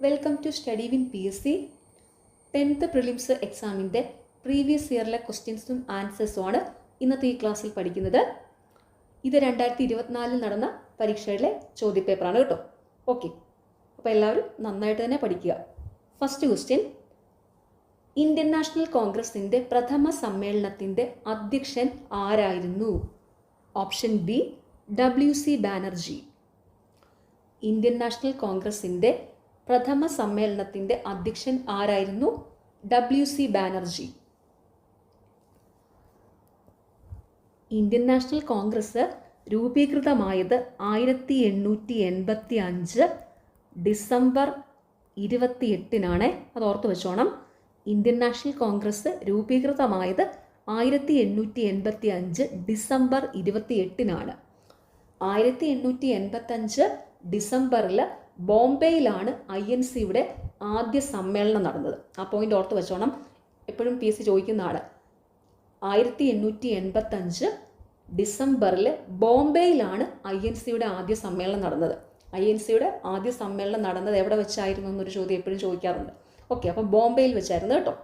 Welcome to study win PSC 10th prelims എക്സാമിൻ്റെ previous ഇയറിലെ ക്വസ്റ്റ്യൻസും ആൻസേഴ്സുമാണ് ഇന്നത്തെ ഈ ക്ലാസ്സിൽ പഠിക്കുന്നത്. ഇത് 2024 നടന്ന പരീക്ഷയിലെ ചോദ്യപേപ്പറാണ് കേട്ടോ. ഓക്കെ, അപ്പോൾ എല്ലാവരും നന്നായിട്ട് തന്നെ പഠിക്കുക. ഫസ്റ്റ് ക്വസ്റ്റ്യൻ, ഇന്ത്യൻ നാഷണൽ കോൺഗ്രസിൻ്റെ പ്രഥമ സമ്മേളനത്തിൻ്റെ അധ്യക്ഷൻ ആരായിരുന്നു? Option B WC Banerjee. Indian National കോൺഗ്രസിൻ്റെ പ്രഥമ സമ്മേളനത്തിൻ്റെ അധ്യക്ഷൻ ആരായിരുന്നു? WC Banerjee. Indian National Congress രൂപീകൃതമായത് 1885 ഡിസംബർ 28-നാണ്. അത് ഓർത്ത് വെച്ചോണം. ഇന്ത്യൻ നാഷണൽ കോൺഗ്രസ് രൂപീകൃതമായത് 1885 ഡിസംബർ 28-നാണ്. 1885 ഡിസംബറിൽ ബോംബെയിലാണ് INCയുടെ ആദ്യ സമ്മേളനം നടന്നത്. ആ പോയിന്റ് ഓർത്ത് വെച്ചോണം, എപ്പോഴും PSC ചോദിക്കുന്നതാണ്. 1885 ഡിസംബറിൽ ബോംബെയിലാണ് INCയുടെ ആദ്യ സമ്മേളനം നടന്നത്. INCയുടെ ആദ്യ സമ്മേളനം നടന്നത് എവിടെ വെച്ചായിരുന്നു എന്നൊരു ചോദ്യം എപ്പോഴും ചോദിക്കാറുണ്ട്. ഓക്കെ, അപ്പം ബോംബെയിൽ വെച്ചായിരുന്നു കേട്ടോ.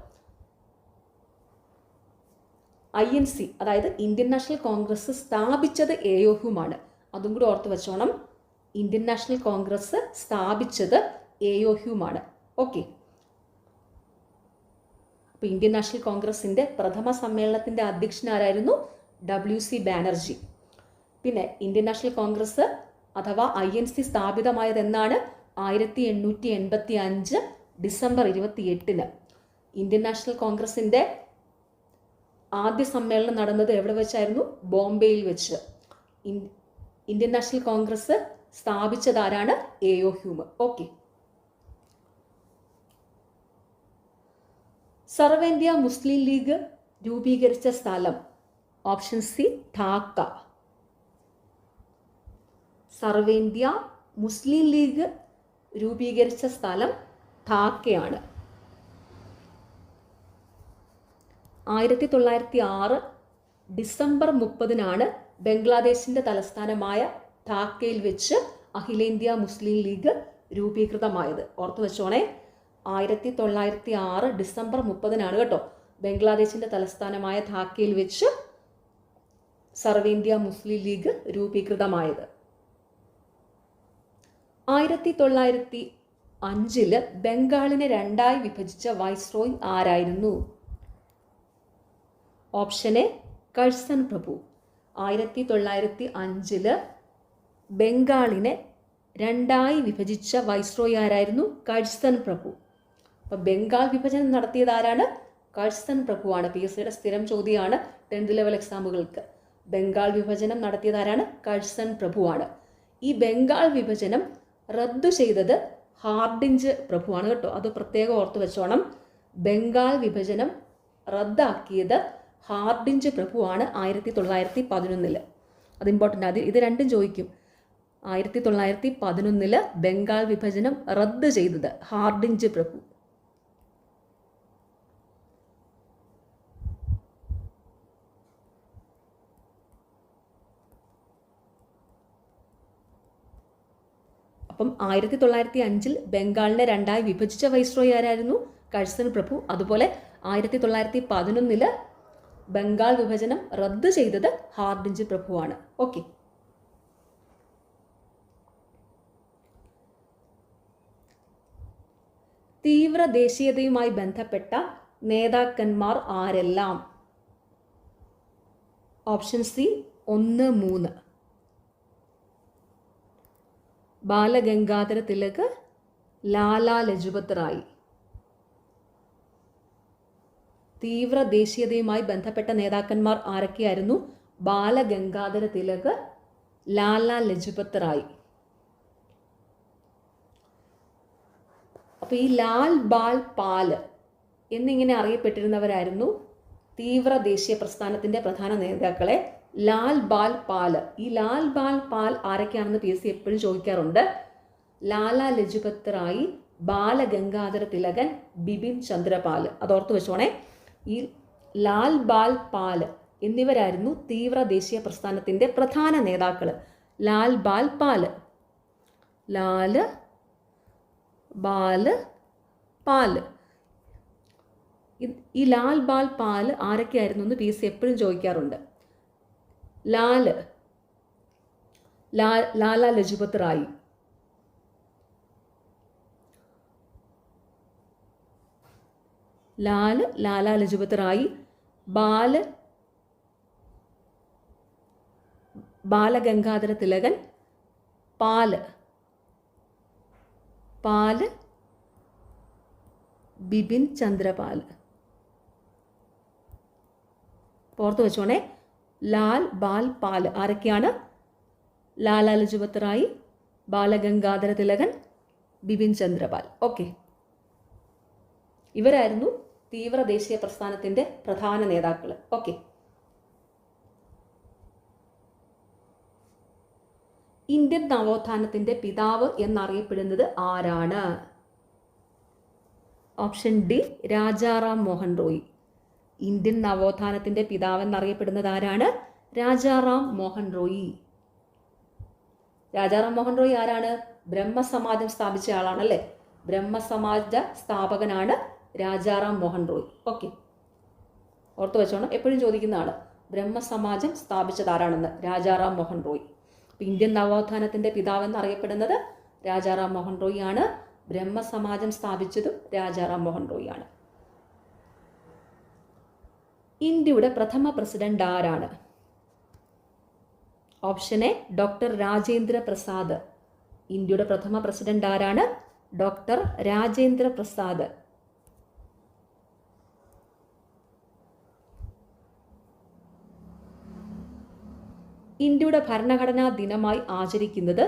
INC അതായത് ഇന്ത്യൻ നാഷണൽ കോൺഗ്രസ് സ്ഥാപിച്ചത് AOHുമാണ്. അതും കൂടി ഓർത്ത് വെച്ചോണം. ഇന്ത്യൻ നാഷണൽ കോൺഗ്രസ് സ്ഥാപിച്ചത് AOHുമാണ്. ഓക്കെ, അപ്പോൾ ഇന്ത്യൻ നാഷണൽ കോൺഗ്രസിൻ്റെ പ്രഥമ സമ്മേളനത്തിൻ്റെ അധ്യക്ഷൻ ആരായിരുന്നു? WC ബാനർജി. പിന്നെ ഇന്ത്യൻ നാഷണൽ കോൺഗ്രസ് അഥവാ INC സ്ഥാപിതമായത് എന്നാണ്? 1885 ഡിസംബർ 28-ന്. ഇന്ത്യൻ നാഷണൽ കോൺഗ്രസിൻ്റെ ആദ്യ സമ്മേളനം നടന്നത് എവിടെ വെച്ചായിരുന്നു? ബോംബെയിൽ വെച്ച്. ഇന്ത്യൻ നാഷണൽ കോൺഗ്രസ് സ്ഥാപിച്ചതാരാണ്? AOHും. ഓക്കെ, സർവ ഇന്ത്യ മുസ്ലിം ലീഗ് രൂപീകരിച്ച സ്ഥലം? Option C Dhaka. സർവ ഇന്ത്യ മുസ്ലിം ലീഗ് രൂപീകരിച്ച സ്ഥലം ധാക്കയാണ്. 1906 ഡിസംബർ 30-നാണ് ബംഗ്ലാദേശിൻ്റെ തലസ്ഥാനമായ ധാക്കയിൽ വെച്ച് അഖിലേന്ത്യാ മുസ്ലിം ലീഗ് രൂപീകൃതമായത്. ഓർത്തു വെച്ചോണേ, 1906 ഡിസംബർ 30-നാണ് കേട്ടോ ബംഗ്ലാദേശിൻ്റെ തലസ്ഥാനമായ ധാക്കയിൽ വെച്ച് സർവേന്ത്യാ മുസ്ലിം ലീഗ് രൂപീകൃതമായത്. 1905 ബംഗാളിനെ രണ്ടായി വിഭജിച്ച വൈസ്രോയ് ആരായിരുന്നു? ഓപ്ഷൻ എ കഴ്സൺ പ്രഭു. 1905 ബംഗാളിനെ രണ്ടായി വിഭജിച്ച വൈസ്രോയ് ആരായിരുന്നു? കഴ്സൺ പ്രഭു. അപ്പം ബംഗാൾ വിഭജനം നടത്തിയത് ആരാണ്? കഴ്സൺ പ്രഭുവാണ്. PSCയുടെ സ്ഥിരം ചോദ്യമാണ് 10th ലെവൽ എക്സാമുകൾക്ക്. ബംഗാൾ വിഭജനം നടത്തിയത് ആരാണ്? കഴ്സൺ പ്രഭുവാണ്. ഈ ബംഗാൾ വിഭജനം റദ്ദു ചെയ്തത് ഹാർഡിഞ്ച് പ്രഭുവാണ് കേട്ടോ. അത് പ്രത്യേകം ഓർത്ത് വെച്ചോണം. ബംഗാൾ വിഭജനം റദ്ദാക്കിയത് ഹാർഡിഞ്ച് പ്രഭുവാണ് 1911. അത് ഇമ്പോർട്ടൻ്റ്. ഇത് രണ്ടും ചോദിക്കും. 1911 ബംഗാൾ വിഭജനം റദ്ദ് ചെയ്തത് ഹാർഡിഞ്ച് പ്രഭു. അപ്പം 1905 ബംഗാളിനെ രണ്ടായി വിഭജിച്ച വൈസ്രോയ് ആരായിരുന്നു? കഴ്സൺ പ്രഭു. അതുപോലെ 1911 ബംഗാൾ വിഭജനം റദ്ദ് ചെയ്തത് ഹാർഡിഞ്ച് പ്രഭുവാണ്. ഓക്കെ, തീവ്ര ദേശീയതയുമായി ബന്ധപ്പെട്ട നേതാക്കന്മാർ ആരെല്ലാം? Option C 1, 3. ബാലഗംഗാധര തിലക്, ലാലാ ലജ്പത് റായ്. തീവ്ര ദേശീയതയുമായി ബന്ധപ്പെട്ട നേതാക്കന്മാർ ആരൊക്കെയായിരുന്നു? ബാലഗംഗാധര തിലക്, ലാലാ ലജ്പത് റായ്. അപ്പോൾ ഈ ലാൽ ബാൽ പാൽ എന്നിങ്ങനെ അറിയപ്പെട്ടിരുന്നവരായിരുന്നു തീവ്ര ദേശീയ പ്രസ്ഥാനത്തിൻ്റെ പ്രധാന നേതാക്കളെ. ലാൽ ബാൽ പാൽ. ഈ ലാൽ ബാൽ പാൽ ആരൊക്കെയാണെന്ന് PSC എപ്പോഴും ചോദിക്കാറുണ്ട്. ലാലാ ലജ്പത് റായ്, ബാലഗംഗാധര തിലകൻ, ബിപിൻ ചന്ദ്രപാൽ. അതോർത്ത് വെച്ചോണേ. ഈ ലാൽ ബാൽ പാൽ എന്നിവരായിരുന്നു തീവ്ര ദേശീയ പ്രസ്ഥാനത്തിൻ്റെ പ്രധാന നേതാക്കൾ. ലാൽ ബാൽ പാൽ, ലാൽ ബാല് പാല്. ഈ ലാൽ ബാൽ പാല് ആരൊക്കെയായിരുന്നു എന്ന് PSC എപ്പോഴും ചോദിക്കാറുണ്ട്. ലാലാ ലജ്പത് റായ്, ലാലാ ലജ്പത് റായ്, ബാലഗംഗാധര തിലകൻ, പാല് ബിപിൻ ചന്ദ്രപാൽ. ഓർത്ത് വെച്ചോണേ, ലാൽ ബാൽ പാൽ ആരൊക്കെയാണ്? ലാലാ ലജ്പത് റായ്, ബാലഗംഗാധര തിലകൻ, ബിപിൻ ചന്ദ്രപാൽ. ഓക്കെ, ഇവരായിരുന്നു തീവ്ര ദേശീയ പ്രസ്ഥാനത്തിന്റെ പ്രധാന നേതാക്കൾ. ഓക്കെ, ഇന്ത്യൻ നവോത്ഥാനത്തിന്റെ പിതാവ് എന്നറിയപ്പെടുന്നത് ആരാണ്? Option D, Rajaram Mohan Roy. Indian നവോത്ഥാനത്തിന്റെ പിതാവ് എന്നറിയപ്പെടുന്നത് ആരാണ്? രാജാറാം മോഹൻ റോയ്. രാജാറാം മോഹൻ റോയ് ആരാണ്? ബ്രഹ്മസമാജം സ്ഥാപിച്ച ആളാണല്ലേ. ബ്രഹ്മസമാജ സ്ഥാപകനാണ് രാജാറാം മോഹൻ റോയ്. ഓക്കെ, ഓർത്തു വെച്ചോണം, എപ്പോഴും ചോദിക്കുന്നതാണ് ബ്രഹ്മസമാജം സ്ഥാപിച്ചത് ആരാണെന്ന്. രാജാറാം മോഹൻ റോയ്. ഇന്ത്യൻ നവോത്ഥാനത്തിന്റെ പിതാവ് എന്നറിയപ്പെടുന്നത് രാജാറാം മോഹൻ റോയ് ആണ്. ബ്രഹ്മസമാജം സ്ഥാപിച്ചതും രാജാറാം മോഹൻ റോയ് ആണ്. ഇന്ത്യയുടെ പ്രഥമ പ്രസിഡന്റ് ആരാണ്? Option A, doctor Rajendra Prasad. ഇന്ത്യയുടെ പ്രഥമ പ്രസിഡന്റ് ആരാണ്? ഡോക്ടർ രാജേന്ദ്ര പ്രസാദ്. ഇന്ത്യയുടെ ഭരണഘടനാ ദിനമായി ആചരിക്കുന്നത്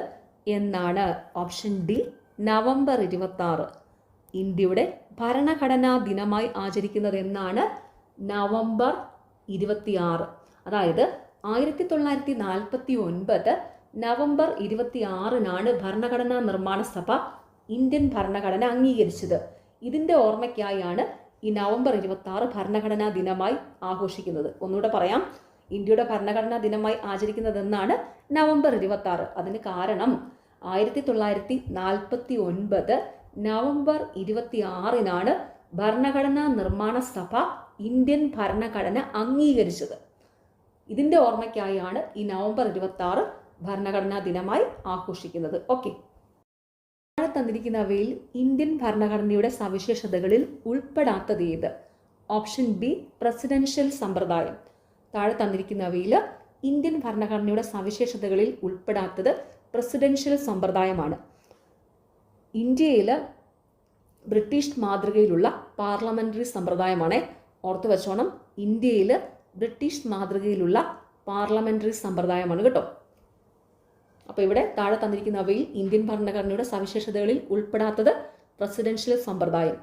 എന്നാണ്? Option D, November 26. ഇന്ത്യയുടെ ഭരണഘടനാ ദിനമായി ആചരിക്കുന്നത് എന്നാണ്? നവംബർ 26. അതായത് 1949 നവംബർ 26 ഭരണഘടനാ നിർമ്മാണ സഭ ഇന്ത്യൻ ഭരണഘടന അംഗീകരിച്ചത്. ഇതിൻ്റെ ഓർമ്മയ്ക്കായാണ് ഈ നവംബർ 26 ഭരണഘടനാ ദിനമായി ആഘോഷിക്കുന്നത്. ഒന്നുകൂടെ പറയാം, ഇന്ത്യയുടെ ഭരണഘടനാ ദിനമായി ആചരിക്കുന്നത് എന്നാണ്? നവംബർ 26. അതിന് കാരണം 1949 നവംബർ 26 ഭരണഘടനാ നിർമ്മാണ സഭ ഇന്ത്യൻ ഭരണഘടന അംഗീകരിച്ചത്. ഇതിൻ്റെ ഓർമ്മയ്ക്കായാണ് ഈ നവംബർ 26 ഭരണഘടനാ ദിനമായി ആഘോഷിക്കുന്നത്. ഓക്കെ, താഴെ തന്നിരിക്കുന്നവയിൽ ഇന്ത്യൻ ഭരണഘടനയുടെ സവിശേഷതകളിൽ ഉൾപ്പെടാത്തത് ഏത്? ഓപ്ഷൻ ബി, പ്രസിഡൻഷ്യൽ സമ്പ്രദായം. താഴെ തന്നിരിക്കുന്നവയിൽ ഇന്ത്യൻ ഭരണഘടനയുടെ സവിശേഷതകളിൽ ഉൾപ്പെടാത്തത് പ്രസിഡൻഷ്യൽ സമ്പ്രദായമാണ്. ഇന്ത്യയിൽ ബ്രിട്ടീഷ് മാതൃകയിലുള്ള പാർലമെന്ററി സമ്പ്രദായമാണ്. ഓർത്തു വെച്ചോണം, ഇന്ത്യയിൽ ബ്രിട്ടീഷ് മാതൃകയിലുള്ള പാർലമെന്ററി സമ്പ്രദായമാണ് കേട്ടോ. അപ്പോൾ ഇവിടെ താഴെ തന്നിരിക്കുന്നവയിൽ ഇന്ത്യൻ ഭരണഘടനയുടെ സവിശേഷതകളിൽ ഉൾപ്പെടാത്തത് പ്രസിഡൻഷ്യൽ സമ്പ്രദായം.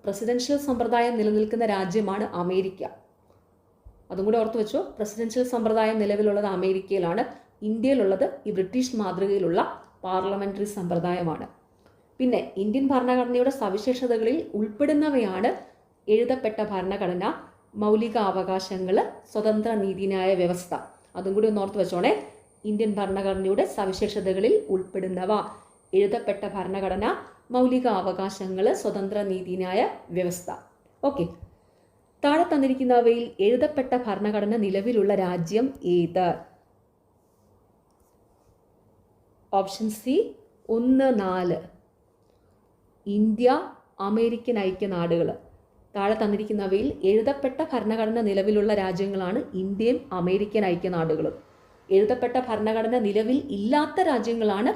പ്രസിഡൻഷ്യൽ സമ്പ്രദായം നിലനിൽക്കുന്ന രാജ്യമാണ് അമേരിക്ക. അതും കൂടെ ഓർത്തു വെച്ചോ, പ്രസിഡൻഷ്യൽ സമ്പ്രദായം നിലവിലുള്ളത് അമേരിക്കയിലാണ്. ഇന്ത്യയിലുള്ളത് ഈ ബ്രിട്ടീഷ് മാതൃകയിലുള്ള പാർലമെന്ററി സമ്പ്രദായമാണ്. പിന്നെ ഇന്ത്യൻ ഭരണഘടനയുടെ സവിശേഷതകളിൽ ഉൾപ്പെടുന്നവയാണ് എഴുതപ്പെട്ട ഭരണഘടന, മൗലിക അവകാശങ്ങൾ, സ്വതന്ത്ര നീതിന്യായ വ്യവസ്ഥ. അതും കൂടി ഒന്ന് ഓർത്ത് വെച്ചോണേ. ഇന്ത്യൻ ഭരണഘടനയുടെ സവിശേഷതകളിൽ ഉൾപ്പെടുന്നവ: എഴുതപ്പെട്ട ഭരണഘടന, മൗലിക അവകാശങ്ങൾ, സ്വതന്ത്ര നീതിന്യായ വ്യവസ്ഥ. ഓക്കെ, താഴെ തന്നിരിക്കുന്നവയിൽ എഴുതപ്പെട്ട ഭരണഘടന നിലവിലുള്ള രാജ്യം ഏത്? Option C 1, 4. ഇന്ത്യ, അമേരിക്കൻ ഐക്യനാടുകൾ. താഴെ തന്നിരിക്കുന്നവയിൽ എഴുതപ്പെട്ട ഭരണഘടന നിലവിലുള്ള രാജ്യങ്ങളാണ് ഇന്ത്യയും അമേരിക്കൻ ഐക്യനാടുകളും. എഴുതപ്പെട്ട ഭരണഘടന നിലവിൽ ഇല്ലാത്ത രാജ്യങ്ങളാണ്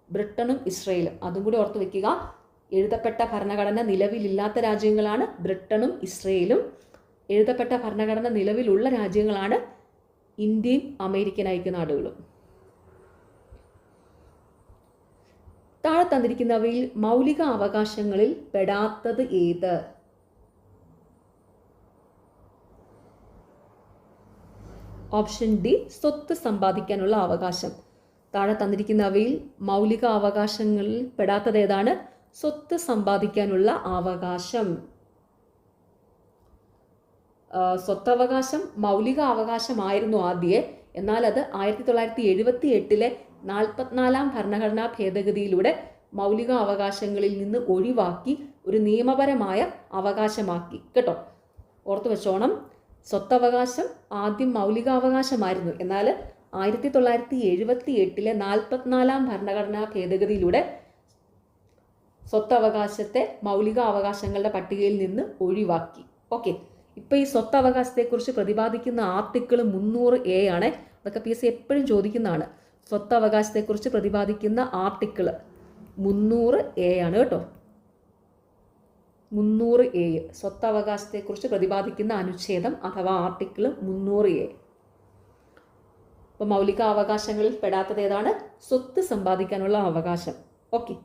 ബ്രിട്ടനും ഇസ്രയേലും. അതും കൂടി ഓർത്ത് വെക്കുക. എഴുതപ്പെട്ട ഭരണഘടന നിലവിലില്ലാത്ത രാജ്യങ്ങളാണ് ബ്രിട്ടനും ഇസ്രയേലും. എഴുതപ്പെട്ട ഭരണഘടന നിലവിലുള്ള രാജ്യങ്ങളാണ് ഇന്ത്യയും അമേരിക്കൻ ഐക്യനാടുകളും. താഴെ തന്നിരിക്കുന്നവയിൽ മൗലിക അവകാശങ്ങളിൽ പെടാത്തത് ഏത്? ഓപ്ഷൻ ഡി, സ്വത്ത് സമ്പാദിക്കാനുള്ള അവകാശം. താഴെ തന്നിരിക്കുന്നവയിൽ മൗലിക അവകാശങ്ങളിൽ പെടാത്തത് ഏതാണ്? സ്വത്ത് സമ്പാദിക്കാനുള്ള അവകാശം. സ്വത്തവകാശം മൗലിക അവകാശമായിരുന്നു ആദ്യേ. എന്നാൽ അത് 1978 44-ാം ഭരണഘടനാ ഭേദഗതിയിലൂടെ മൗലിക അവകാശങ്ങളിൽ നിന്ന് ഒഴിവാക്കി ഒരു നിയമപരമായ അവകാശമാക്കി. കേട്ടോ, ഓർത്തു വെച്ചോണം. സ്വത്തവകാശം ആദ്യം മൗലികാവകാശമായിരുന്നു. എന്നാൽ 1978 44-ാം ഭരണഘടനാ ഭേദഗതിയിലൂടെ സ്വത്തവകാശത്തെ മൗലിക അവകാശങ്ങളുടെ പട്ടികയിൽ നിന്ന് ഒഴിവാക്കി. ഓക്കെ, ഇപ്പം ഈ സ്വത്തവകാശത്തെക്കുറിച്ച് പ്രതിപാദിക്കുന്ന ആർട്ടിക്കിൾ 300A ആണ്. അതൊക്കെ PSC എപ്പോഴും ചോദിക്കുന്നതാണ്. സ്വത്തവകാശത്തെക്കുറിച്ച് പ്രതിപാദിക്കുന്ന ആർട്ടിക്കിൾ 300A ആണ് കേട്ടോ. 300A, സ്വത്തവകാശത്തെക്കുറിച്ച് പ്രതിപാദിക്കുന്ന അനുച്ഛേദം അഥവാ ആർട്ടിക്കിൾ 300A. അപ്പോൾ മൗലിക അവകാശങ്ങളിൽ പെടാത്തത് ഏതാണ്? സ്വത്ത് സമ്പാദിക്കാനുള്ള അവകാശം. ഓക്കെ,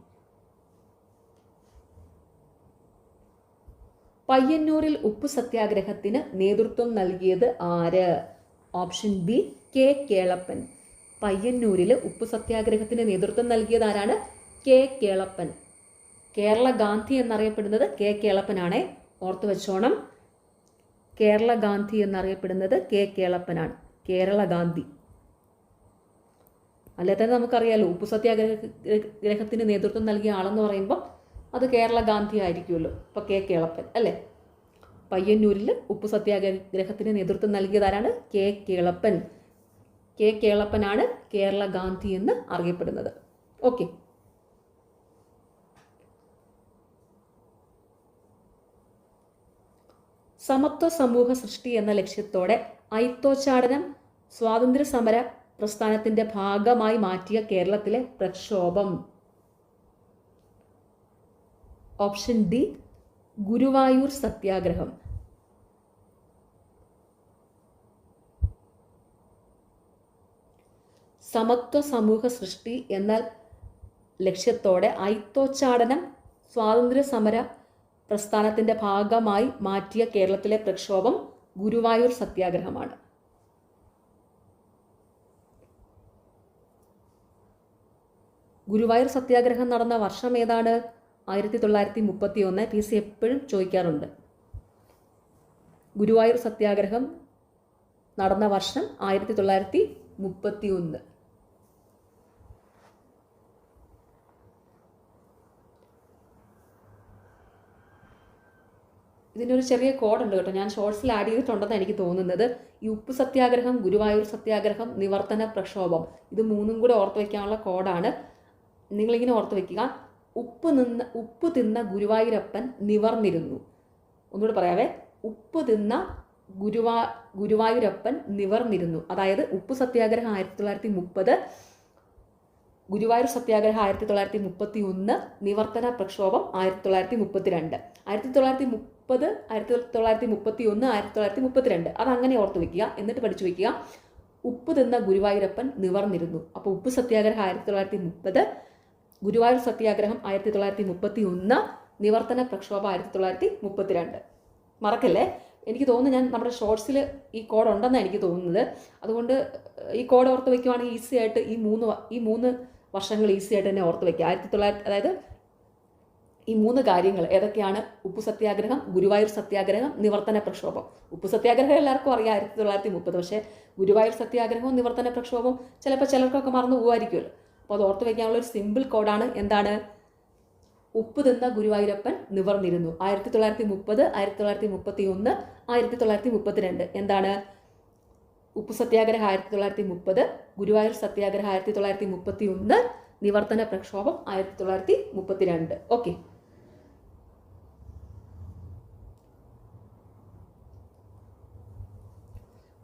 പയ്യന്നൂരിൽ ഉപ്പു സത്യാഗ്രഹത്തിന് നേതൃത്വം നൽകിയത് ആര്? Option B, K Kelappan. പയ്യന്നൂരിൽ ഉപ്പു സത്യാഗ്രഹത്തിന് നേതൃത്വം നൽകിയത് ആരാണ്? കെ കേളപ്പൻ. കേരള ഗാന്ധി എന്നറിയപ്പെടുന്നത് കെ കേളപ്പനാണ്. ഓർത്തു വെച്ചോണം, കേരള ഗാന്ധി എന്നറിയപ്പെടുന്നത് കെ കേളപ്പനാണ്. കേരള ഗാന്ധി. അല്ലെ തന്നെ നമുക്കറിയാലോ, ഉപ്പു സത്യാഗ്രഹത്തിന് നേതൃത്വം നൽകിയ ആളെന്ന് പറയുമ്പോൾ അത് കേരള ഗാന്ധി ആയിരിക്കുമല്ലോ. അപ്പോൾ കെ കേളപ്പൻ അല്ലേ. പയ്യന്നൂരിൽ ഉപ്പു സത്യാഗ്രഹത്തിന് നേതൃത്വം നൽകിയതാരാണ്? കെ കേളപ്പൻ. കെ കേളപ്പനാണ് കേരള ഗാന്ധി എന്ന് അറിയപ്പെടുന്നത്. ഓക്കെ, സമത്വ സമൂഹ സൃഷ്ടി എന്ന ലക്ഷ്യത്തോടെ അയിത്തോച്ചാടനം സ്വാതന്ത്ര്യ സമര പ്രസ്ഥാനത്തിന്റെ ഭാഗമായി മാറ്റിയ കേരളത്തിലെ പ്രക്ഷോഭം. ഓപ്ഷൻ ഡി, ഗുരുവായൂർ സത്യാഗ്രഹം. സമത്വ സമൂഹ സൃഷ്ടി എന്ന ലക്ഷ്യത്തോടെ അയിത്തോച്ചാടനം സ്വാതന്ത്ര്യ സമര പ്രസ്ഥാനത്തിന്റെ ഭാഗമായി മാറ്റിയ കേരളത്തിലെ പ്രക്ഷോഭം ഗുരുവായൂർ സത്യാഗ്രഹമാണ്. ഗുരുവായൂർ സത്യാഗ്രഹം നടന്ന വർഷം ഏതാണ്? 1931. PSC എപ്പോഴും ചോദിക്കാറുണ്ട്. ഗുരുവായൂർ സത്യാഗ്രഹം നടന്ന വർഷം 1931. ഇതിനൊരു ചെറിയ കോഡുണ്ട് കേട്ടോ, ഞാൻ ഷോർട്സിൽ ആഡ് ചെയ്തിട്ടുണ്ടെന്ന് എനിക്ക് തോന്നുന്നത്. ഈ ഉപ്പ് സത്യാഗ്രഹം, ഗുരുവായൂർ സത്യാഗ്രഹം, നിവർത്തന പ്രക്ഷോഭം, ഇത് മൂന്നും കൂടെ ഓർത്ത് വയ്ക്കാനുള്ള കോഡാണ്. നിങ്ങളിങ്ങനെ ഓർത്ത് വയ്ക്കുക. ഉപ്പ് തിന്ന ഗുരുവായൂരപ്പൻ നിവർന്നിരുന്നു. ഒന്നുകൂടെ പറയാവേ, ഉപ്പ് തിന്ന ഗുരുവായൂരപ്പൻ നിവർന്നിരുന്നു. അതായത് ഉപ്പ് സത്യാഗ്രഹം 1930, ഗുരുവായൂർ സത്യാഗ്രഹം 1931, നിവർത്തന പ്രക്ഷോഭം 1932. 1930, 1931, 1932 അതങ്ങനെ ഓർത്ത് വയ്ക്കുക. എന്നിട്ട് പഠിച്ചു വയ്ക്കുക. ഉപ്പ് തിന്ന ഗുരുവായൂരപ്പൻ നിവർന്നിരുന്നു. അപ്പോൾ ഉപ്പ് സത്യാഗ്രഹം 1930, ഗുരുവായൂർ സത്യാഗ്രഹം 1931, നിവർത്തന പ്രക്ഷോഭം 1932. മറക്കല്ലേ. എനിക്ക് തോന്നുന്നു ഞാൻ നമ്മുടെ ഷോർട്സിൽ ഈ കോഡ് ഉണ്ടെന്നാണ് എനിക്ക് തോന്നുന്നത്. അതുകൊണ്ട് ഈ കോഡ് ഓർത്ത് വയ്ക്കുവാണെങ്കിൽ ഈസി ആയിട്ട് ഈ മൂന്ന് വർഷങ്ങൾ ഈസി ആയിട്ട് തന്നെ ഓർത്ത് വയ്ക്കുക. 1900, അതായത് ഈ മൂന്ന് കാര്യങ്ങൾ ഏതൊക്കെയാണ്? ഉപ്പു സത്യാഗ്രഹം, ഗുരുവായൂർ സത്യാഗ്രഹം, നിവർത്തന പ്രക്ഷോഭം. ഉപ്പു സത്യാഗ്രഹം എല്ലാവർക്കും അറിയാം 1930, പക്ഷേ ഗുരുവായൂർ സത്യാഗ്രഹവും നിവർത്തന പ്രക്ഷോഭവും ചിലപ്പോൾ ചിലർക്കൊക്കെ മറന്നു പോകുമായിരിക്കുമല്ലോ. അപ്പോൾ അത് ഓർത്ത് വയ്ക്കാനുള്ള ഒരു സിമ്പിൾ കോഡാണ്. എന്താണ്? ഉപ്പ് തിന്ന ഗുരുവായൂരപ്പൻ നിവർന്നിരുന്നു. 1930, 1931, 1932. എന്താണ്? ഉപ്പു സത്യാഗ്രഹം 1930, ഗുരുവായൂർ സത്യാഗ്രഹം 1931, നിവർത്തന പ്രക്ഷോഭം 1932. ഓക്കെ,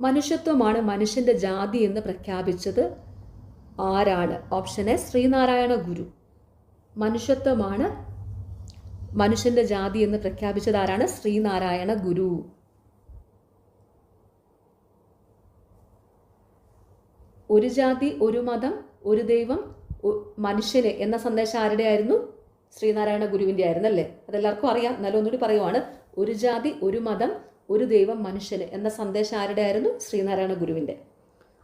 മനുഷ്യത്വമാണ് മനുഷ്യന്റെ ജാതി എന്ന് പ്രഖ്യാപിച്ചത് ആരാണ്? ഓപ്ഷൻ എ, ശ്രീനാരായണ ഗുരു. മനുഷ്യത്വമാണ് മനുഷ്യന്റെ ജാതി എന്ന് പ്രഖ്യാപിച്ചത് ആരാണ്? ശ്രീനാരായണ ഗുരു. ഒരു ജാതി, ഒരു മതം, ഒരു ദൈവം, മനുഷ്യന് എന്ന സന്ദേശം ആരുടെ ആയിരുന്നു? ശ്രീനാരായണ ഗുരുവിൻ്റെ ആയിരുന്നു അല്ലേ? അതെല്ലാവർക്കും അറിയാം. എന്നാലും ഒന്നുകൂടി പറയുവാണ്. ഒരു ജാതി, ഒരു മതം, ഒരു ദൈവം, മനുഷ്യന് എന്ന സന്ദേശം ആരുടെ ആയിരുന്നു? ശ്രീനാരായണ ഗുരുവിൻ്റെ.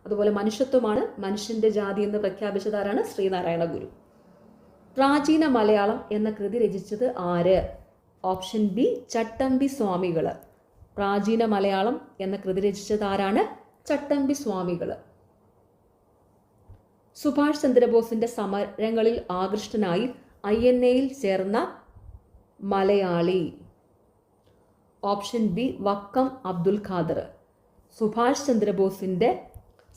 അതുപോലെ മനുഷ്യത്വമാണ് മനുഷ്യന്റെ ജാതി എന്ന് പ്രഖ്യാപിച്ചത് ആരാണ്? ശ്രീനാരായണ ഗുരു. പ്രാചീന മലയാളം എന്ന കൃതി രചിച്ചത് ആര്? ഓപ്ഷൻ ബി, ചട്ടമ്പി സ്വാമികൾ. പ്രാചീന മലയാളം എന്ന കൃതി രചിച്ചത് ആരാണ്? ചട്ടമ്പി സ്വാമികൾ. സുഭാഷ് ചന്ദ്രബോസിന്റെ സമരങ്ങളിൽ ആകൃഷ്ടനായി INA-യിൽ ചേർന്ന മലയാളി? Option B Vakkom Abdul Khader. സുഭാഷ് ചന്ദ്രബോസിൻ്റെ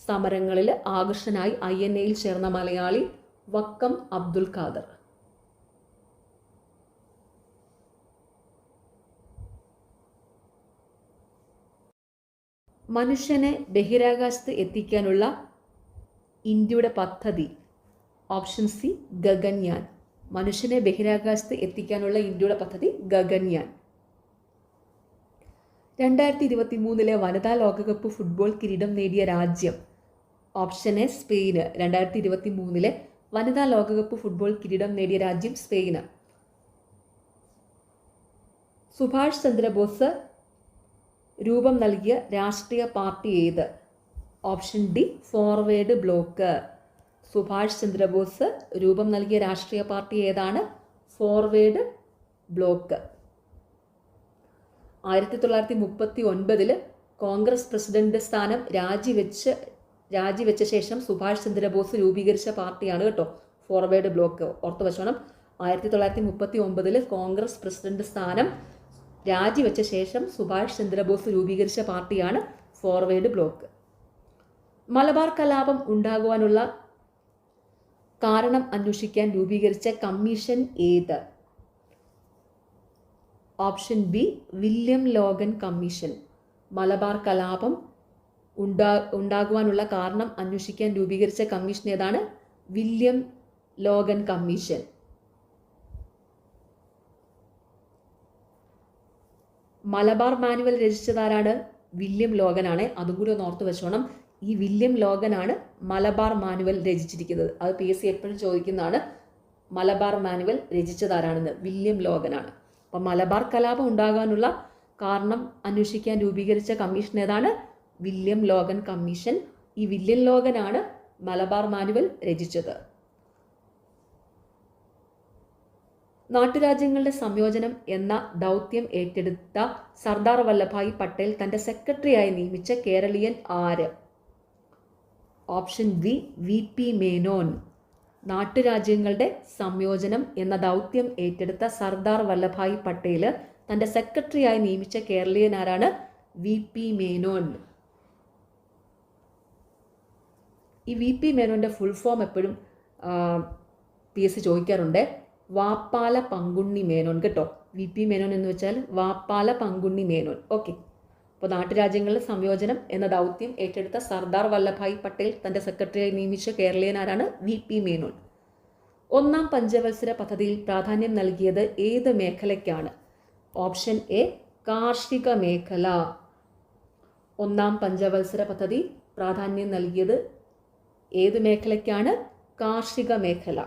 സമരങ്ങളിൽ ആകർഷനായി INA-യിൽ ചേർന്ന മലയാളി വക്കം അബ്ദുൽ ഖാദർ. മനുഷ്യനെ ബഹിരാകാശത്ത് എത്തിക്കാനുള്ള ഇന്ത്യയുടെ പദ്ധതി? Option C Gaganyaan. മനുഷ്യനെ ബഹിരാകാശത്ത് എത്തിക്കാനുള്ള ഇന്ത്യയുടെ പദ്ധതി ഗഗൻയാൻ. 2023 വനിതാ ലോകകപ്പ് ഫുട്ബോൾ കിരീടം നേടിയ രാജ്യം? Option A Spain. 2023 വനിതാ ലോകകപ്പ് ഫുട്ബോൾ കിരീടം നേടിയ രാജ്യം സ്പെയിന്. സുഭാഷ് ചന്ദ്രബോസ് രൂപം നൽകിയ രാഷ്ട്രീയ പാർട്ടി ഏത്? Option D forward block. Subhash Chandrabose രൂപം നൽകിയ രാഷ്ട്രീയ പാർട്ടി ഏതാണ്? Forward block. 1939 കോൺഗ്രസ് പ്രസിഡന്റ് സ്ഥാനം രാജിവെച്ച ശേഷം സുഭാഷ് ചന്ദ്രബോസ് രൂപീകരിച്ച പാർട്ടിയാണ് കേട്ടോ ഫോർവേഡ് ബ്ലോക്ക്. ഓർത്തു വെച്ചോണം. 1939 കോൺഗ്രസ് പ്രസിഡന്റ് സ്ഥാനം രാജിവെച്ച ശേഷം സുഭാഷ് ചന്ദ്രബോസ് രൂപീകരിച്ച പാർട്ടിയാണ് ഫോർവേഡ് ബ്ലോക്ക്. മലബാർ കലാപം ഉണ്ടാകുവാനുള്ള കാരണം അന്വേഷിക്കാൻ രൂപീകരിച്ച കമ്മീഷൻ ഏത്? Option B William Logan commission. Malabar കലാപം ഉണ്ടാകുവാനുള്ള കാരണം അന്വേഷിക്കാൻ രൂപീകരിച്ച കമ്മീഷൻ ഏതാണ്? William Logan commission. Malabar manual രചിച്ചതാരാണ്? വില്യം ലോഗനാണ്. അതും കൂടി ഒന്ന് ഓർത്ത് വെച്ചോണം. ഈ വില്യം ലോഗനാണ് മലബാർ മാനുവൽ രചിച്ചിരിക്കുന്നത്. അത് PSC എപ്പോഴും ചോദിക്കുന്നതാണ്. മലബാർ മാനുവൽ രചിച്ചതാരാണെന്ന്. വില്യം ലോഗനാണ്. അപ്പം മലബാർ കലാപം ഉണ്ടാകാനുള്ള കാരണം അന്വേഷിക്കാൻ രൂപീകരിച്ച കമ്മീഷൻ ഏതാണ്? William Logan commission. ഈ വില്യം ലോഗനാണ് മലബാർ മാനുവൽ രചിച്ചത്. നാട്ടുരാജ്യങ്ങളുടെ സംയോജനം എന്ന ദൗത്യം ഏറ്റെടുത്ത സർദാർ വല്ലഭായ് പട്ടേൽ തൻ്റെ സെക്രട്ടറിയായി നിയമിച്ച കേരളീയൻ ആര്? Option B VP Menon. നാട്ടുരാജ്യങ്ങളുടെ സംയോജനം എന്ന ദൗത്യം ഏറ്റെടുത്ത സർദാർ വല്ലഭായ് പട്ടേൽ തൻ്റെ സെക്രട്ടറിയായി നിയമിച്ച കേരളീയൻ ആരാണ്? VP മേനോൻ. ഈ VP മേനോൻ്റെ ഫുൾ ഫോം എപ്പോഴും PSC ചോദിക്കാറുണ്ട്. വാപ്പാല പങ്കുണ്ണി മേനോൻ കേട്ടോ. VP മേനോൻ എന്ന് വെച്ചാൽ വാപ്പാല പങ്കുണ്ണി മേനോൻ. ഓക്കെ. അപ്പോൾ നാട്ടുരാജ്യങ്ങളുടെ സംയോജനം എന്ന ദൗത്യം ഏറ്റെടുത്ത സർദാർ വല്ലഭായ് പട്ടേൽ തൻ്റെ സെക്രട്ടറിയായി നിയമിച്ച കേരളീയൻ ആരാണ്? VP മേനോൻ. ഒന്നാം പഞ്ചവത്സര പദ്ധതിയിൽ പ്രാധാന്യം നൽകിയത് ഏത് മേഖലയ്ക്കാണ്? ഓപ്ഷൻ എ കാർഷിക മേഖല. ഒന്നാം പഞ്ചവത്സര പദ്ധതി പ്രാധാന്യം നൽകിയത് ഏത് മേഖലയ്ക്കാണ്? കാർഷിക മേഖല.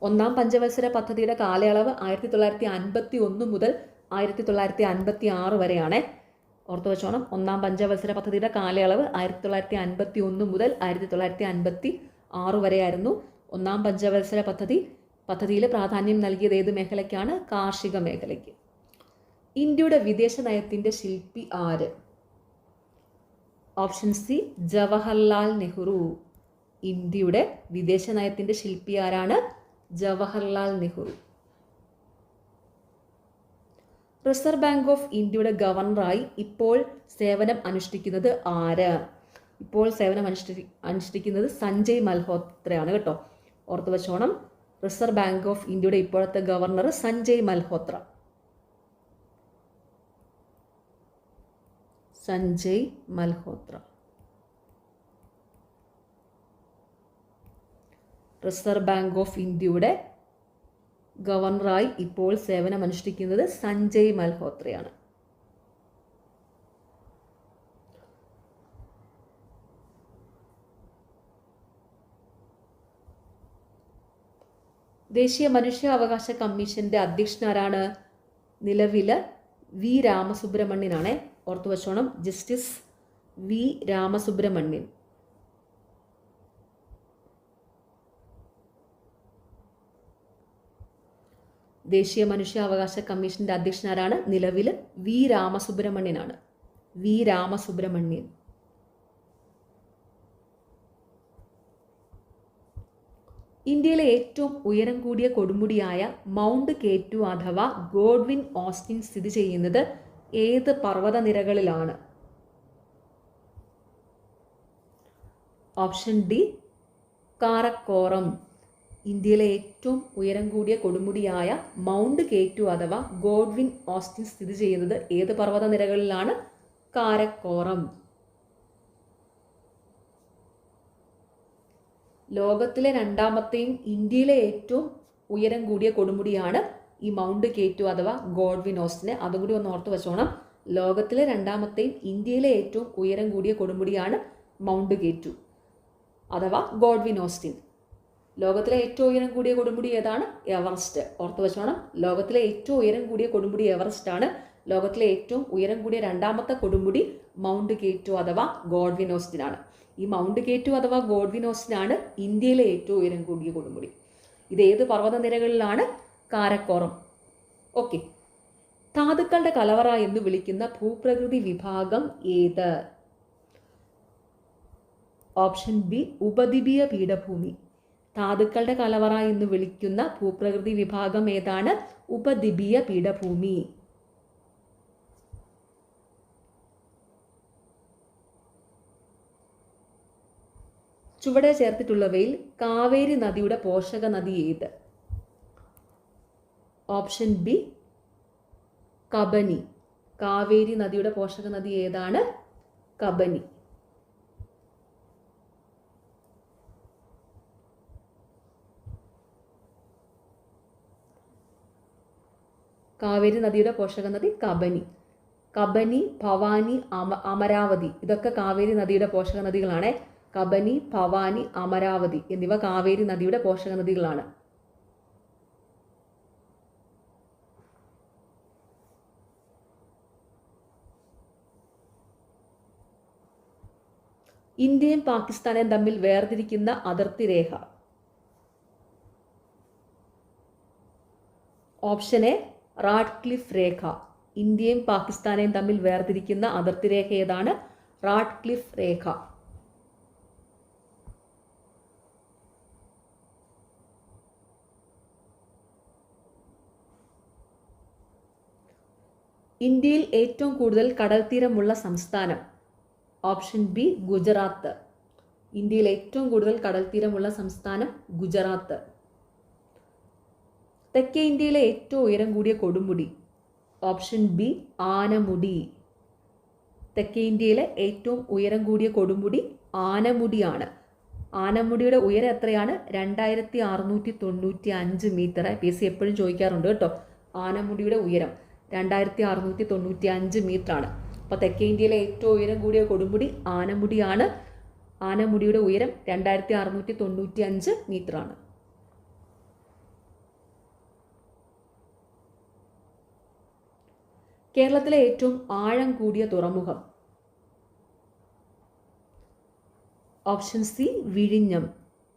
ഒന്നാം പഞ്ചവത്സര പദ്ധതിയുടെ കാലയളവ് 1951 മുതൽ 1956 വരെയാണ്. ഓർത്തു വെച്ചോണം. ഒന്നാം പഞ്ചവത്സര പദ്ധതിയുടെ കാലയളവ് 1951 മുതൽ 1956 വരെയായിരുന്നു. ഒന്നാം പഞ്ചവത്സര പദ്ധതിയിൽ പ്രാധാന്യം നൽകിയത് ഏത് മേഖലയ്ക്കാണ്? കാർഷിക മേഖലയ്ക്ക്. ഇന്ത്യയുടെ വിദേശ നയത്തിൻ്റെ ശില്പി ആര്? Option C Jawaharlal Nehru. ഇന്ത്യയുടെ വിദേശ നയത്തിൻ്റെ ശില്പി ആരാണ്? Jawaharlal Nehru. Reserve bank of ഇന്ത്യയുടെ ഗവർണറായി ഇപ്പോൾ സേവനം അനുഷ്ഠിക്കുന്നത് ആര്? ഇപ്പോൾ സേവനം അനുഷ്ഠിക്കുന്നത് സഞ്ജയ് മൽഹോത്രയാണ് കേട്ടോ. ഓർത്തു വെച്ചോണം. റിസർവ് ബാങ്ക് ഓഫ് ഇന്ത്യയുടെ ഇപ്പോഴത്തെ governor Sanjay Malhotra. Sanjay Malhotra. Reserve bank of ഇന്ത്യയുടെ ഗവർണറായി ഇപ്പോൾ സേവനമനുഷ്ഠിക്കുന്നത് സഞ്ജയ് മൽഹോത്രയാണ്. ദേശീയ മനുഷ്യാവകാശ കമ്മീഷന്റെ അധ്യക്ഷനാരാണ്? നിലവില് വി രാമസുബ്രഹ്മണ്യനാണ്. ഓർത്തു വച്ചോണം. Justice V Ramasubramanian. ദേശീയ മനുഷ്യാവകാശ കമ്മീഷന്റെ അധ്യക്ഷനാരാണ്? നിലവില് വി രാമസുബ്രഹ്മണ്യനാണ്. വി രാമസുബ്രഹ്മണ്യൻ. ഇന്ത്യയിലെ ഏറ്റവും ഉയരം കൂടിയ കൊടുമുടിയായ മൗണ്ട് K2 അഥവാ ഗോഡ്വിൻ ഓസ്റ്റിൻ സ്ഥിതി ചെയ്യുന്നത് ഏത് പർവ്വതനിരകളിലാണ്? Option D Karakoram. ഇന്ത്യയിലെ ഏറ്റവും ഉയരം കൂടിയ കൊടുമുടിയായ മൗണ്ട് K2 അഥവാ ഗോഡ്വിൻ ഓസ്റ്റിൻ സ്ഥിതി ചെയ്യുന്നത് ഏത് പർവ്വതനിരകളിലാണ്? കാരക്കോറം. ലോകത്തിലെ രണ്ടാമത്തെയും ഇന്ത്യയിലെ ഏറ്റവും ഉയരം കൂടിയ കൊടുമുടിയാണ് ഈ മൗണ്ട് K2 അഥവാ ഗോഡ്വിൻ ഓസ്റ്റിന്. അതും കൂടി ഒന്ന് ഓർത്ത് വെച്ചോണം. ലോകത്തിലെ രണ്ടാമത്തെയും ഇന്ത്യയിലെ ഏറ്റവും ഉയരം കൂടിയ കൊടുമുടിയാണ് മൗണ്ട് K2 അഥവാ ഗോഡ്വിൻ ഓസ്റ്റിൻ. ലോകത്തിലെ ഏറ്റവും ഉയരം കൂടിയ കൊടുമുടി ഏതാണ്? എവറസ്റ്റ്. ഓർത്ത് വെച്ചോണം. ലോകത്തിലെ ഏറ്റവും ഉയരം കൂടിയ കൊടുമുടി എവറസ്റ്റ് ആണ്. ലോകത്തിലെ ഏറ്റവും ഉയരം കൂടിയ രണ്ടാമത്തെ കൊടുമുടി മൗണ്ട് K2 അഥവാ ഗോഡ്വിൻ ഓസ്റ്റിൻ ആണ്. ഈ മൗണ്ട് K2 അഥവാ ഗോഡ്വിൻ ഓസ്റ്റിൻ ആണ് ഇന്ത്യയിലെ ഏറ്റവും ഉയരം കൂടിയ കൊടുമുടി. ഇത് ഏത് പർവ്വതനിരകളിലാണ്? കാരക്കോറം. ഓക്കെ. ധാതുക്കളുടെ കലവറ എന്ന് വിളിക്കുന്ന ഭൂപ്രകൃതി വിഭാഗം ഏത്? ഓപ്ഷൻ ബി ഉപദ്വീപീയ പീഠഭൂമി. ധാതുക്കളുടെ കലവറ എന്ന് വിളിക്കുന്ന ഭൂപ്രകൃതി വിഭാഗം ഏതാണ്? ഉപദ്വീപീയ പീഠഭൂമി. ചുവടെ ചേർത്തിട്ടുള്ളവയിൽ കാവേരി നദിയുടെ പോഷക നദി ഏത്? Option B Kabani. കാവേരി നദിയുടെ പോഷക നദി ഏതാണ്? കബനി. കാവേരി നദിയുടെ പോഷക നദി കബനി. കബനി, ഭവാനി, അമരാവതി ഇതൊക്കെ കാവേരി നദിയുടെ പോഷക നദികളാണ്. കബനി, ഭവാനി, അമരാവതി എന്നിവ കാവേരി നദിയുടെ പോഷക നദികളാണ്. ഇന്ത്യയും പാകിസ്ഥാനും തമ്മിൽ വേർതിരിക്കുന്ന അതിർത്തി രേഖ? ഓപ്ഷൻ എ റാഡ്ക്ലിഫ് രേഖ. ഇന്ത്യയും പാകിസ്ഥാനെയും തമ്മിൽ വേർതിരിക്കുന്ന അതിർത്തി രേഖ ഏതാണ്? റാഡ്ക്ലിഫ് രേഖ. ഇന്ത്യയിൽ ഏറ്റവും കൂടുതൽ കടൽത്തീരമുള്ള സംസ്ഥാനം? Option B Gujarat. ഇന്ത്യയിൽ ഏറ്റവും കൂടുതൽ കടൽത്തീരമുള്ള സംസ്ഥാനം ഗുജറാത്ത്. തെക്കേ ഇന്ത്യയിലെ ഏറ്റവും ഉയരം കൂടിയ കൊടുമുടി? Option B Anamudi. തെക്കേ ഇന്ത്യയിലെ ഏറ്റവും ഉയരം കൂടിയ കൊടുമുടി ആനമുടിയാണ്. ആനമുടിയുടെ ഉയരം എത്രയാണ്? 2695 മീറ്റർ. PSC എപ്പോഴും ചോദിക്കാറുണ്ട് കേട്ടോ. ആനമുടിയുടെ ഉയരം 2695 മീറ്റർ ആണ്. അപ്പോൾ തെക്കേ ഇന്ത്യയിലെ ഏറ്റവും ഉയരം കൂടിയ കൊടുമുടി ആനമുടിയാണ്. ആനമുടിയുടെ ഉയരം 2695 മീറ്റർ ആണ്. കേരളത്തിലെ ഏറ്റവും ആഴം കൂടിയ തുറമുഖം? ഓപ്ഷൻ സി വിഴിഞ്ഞം.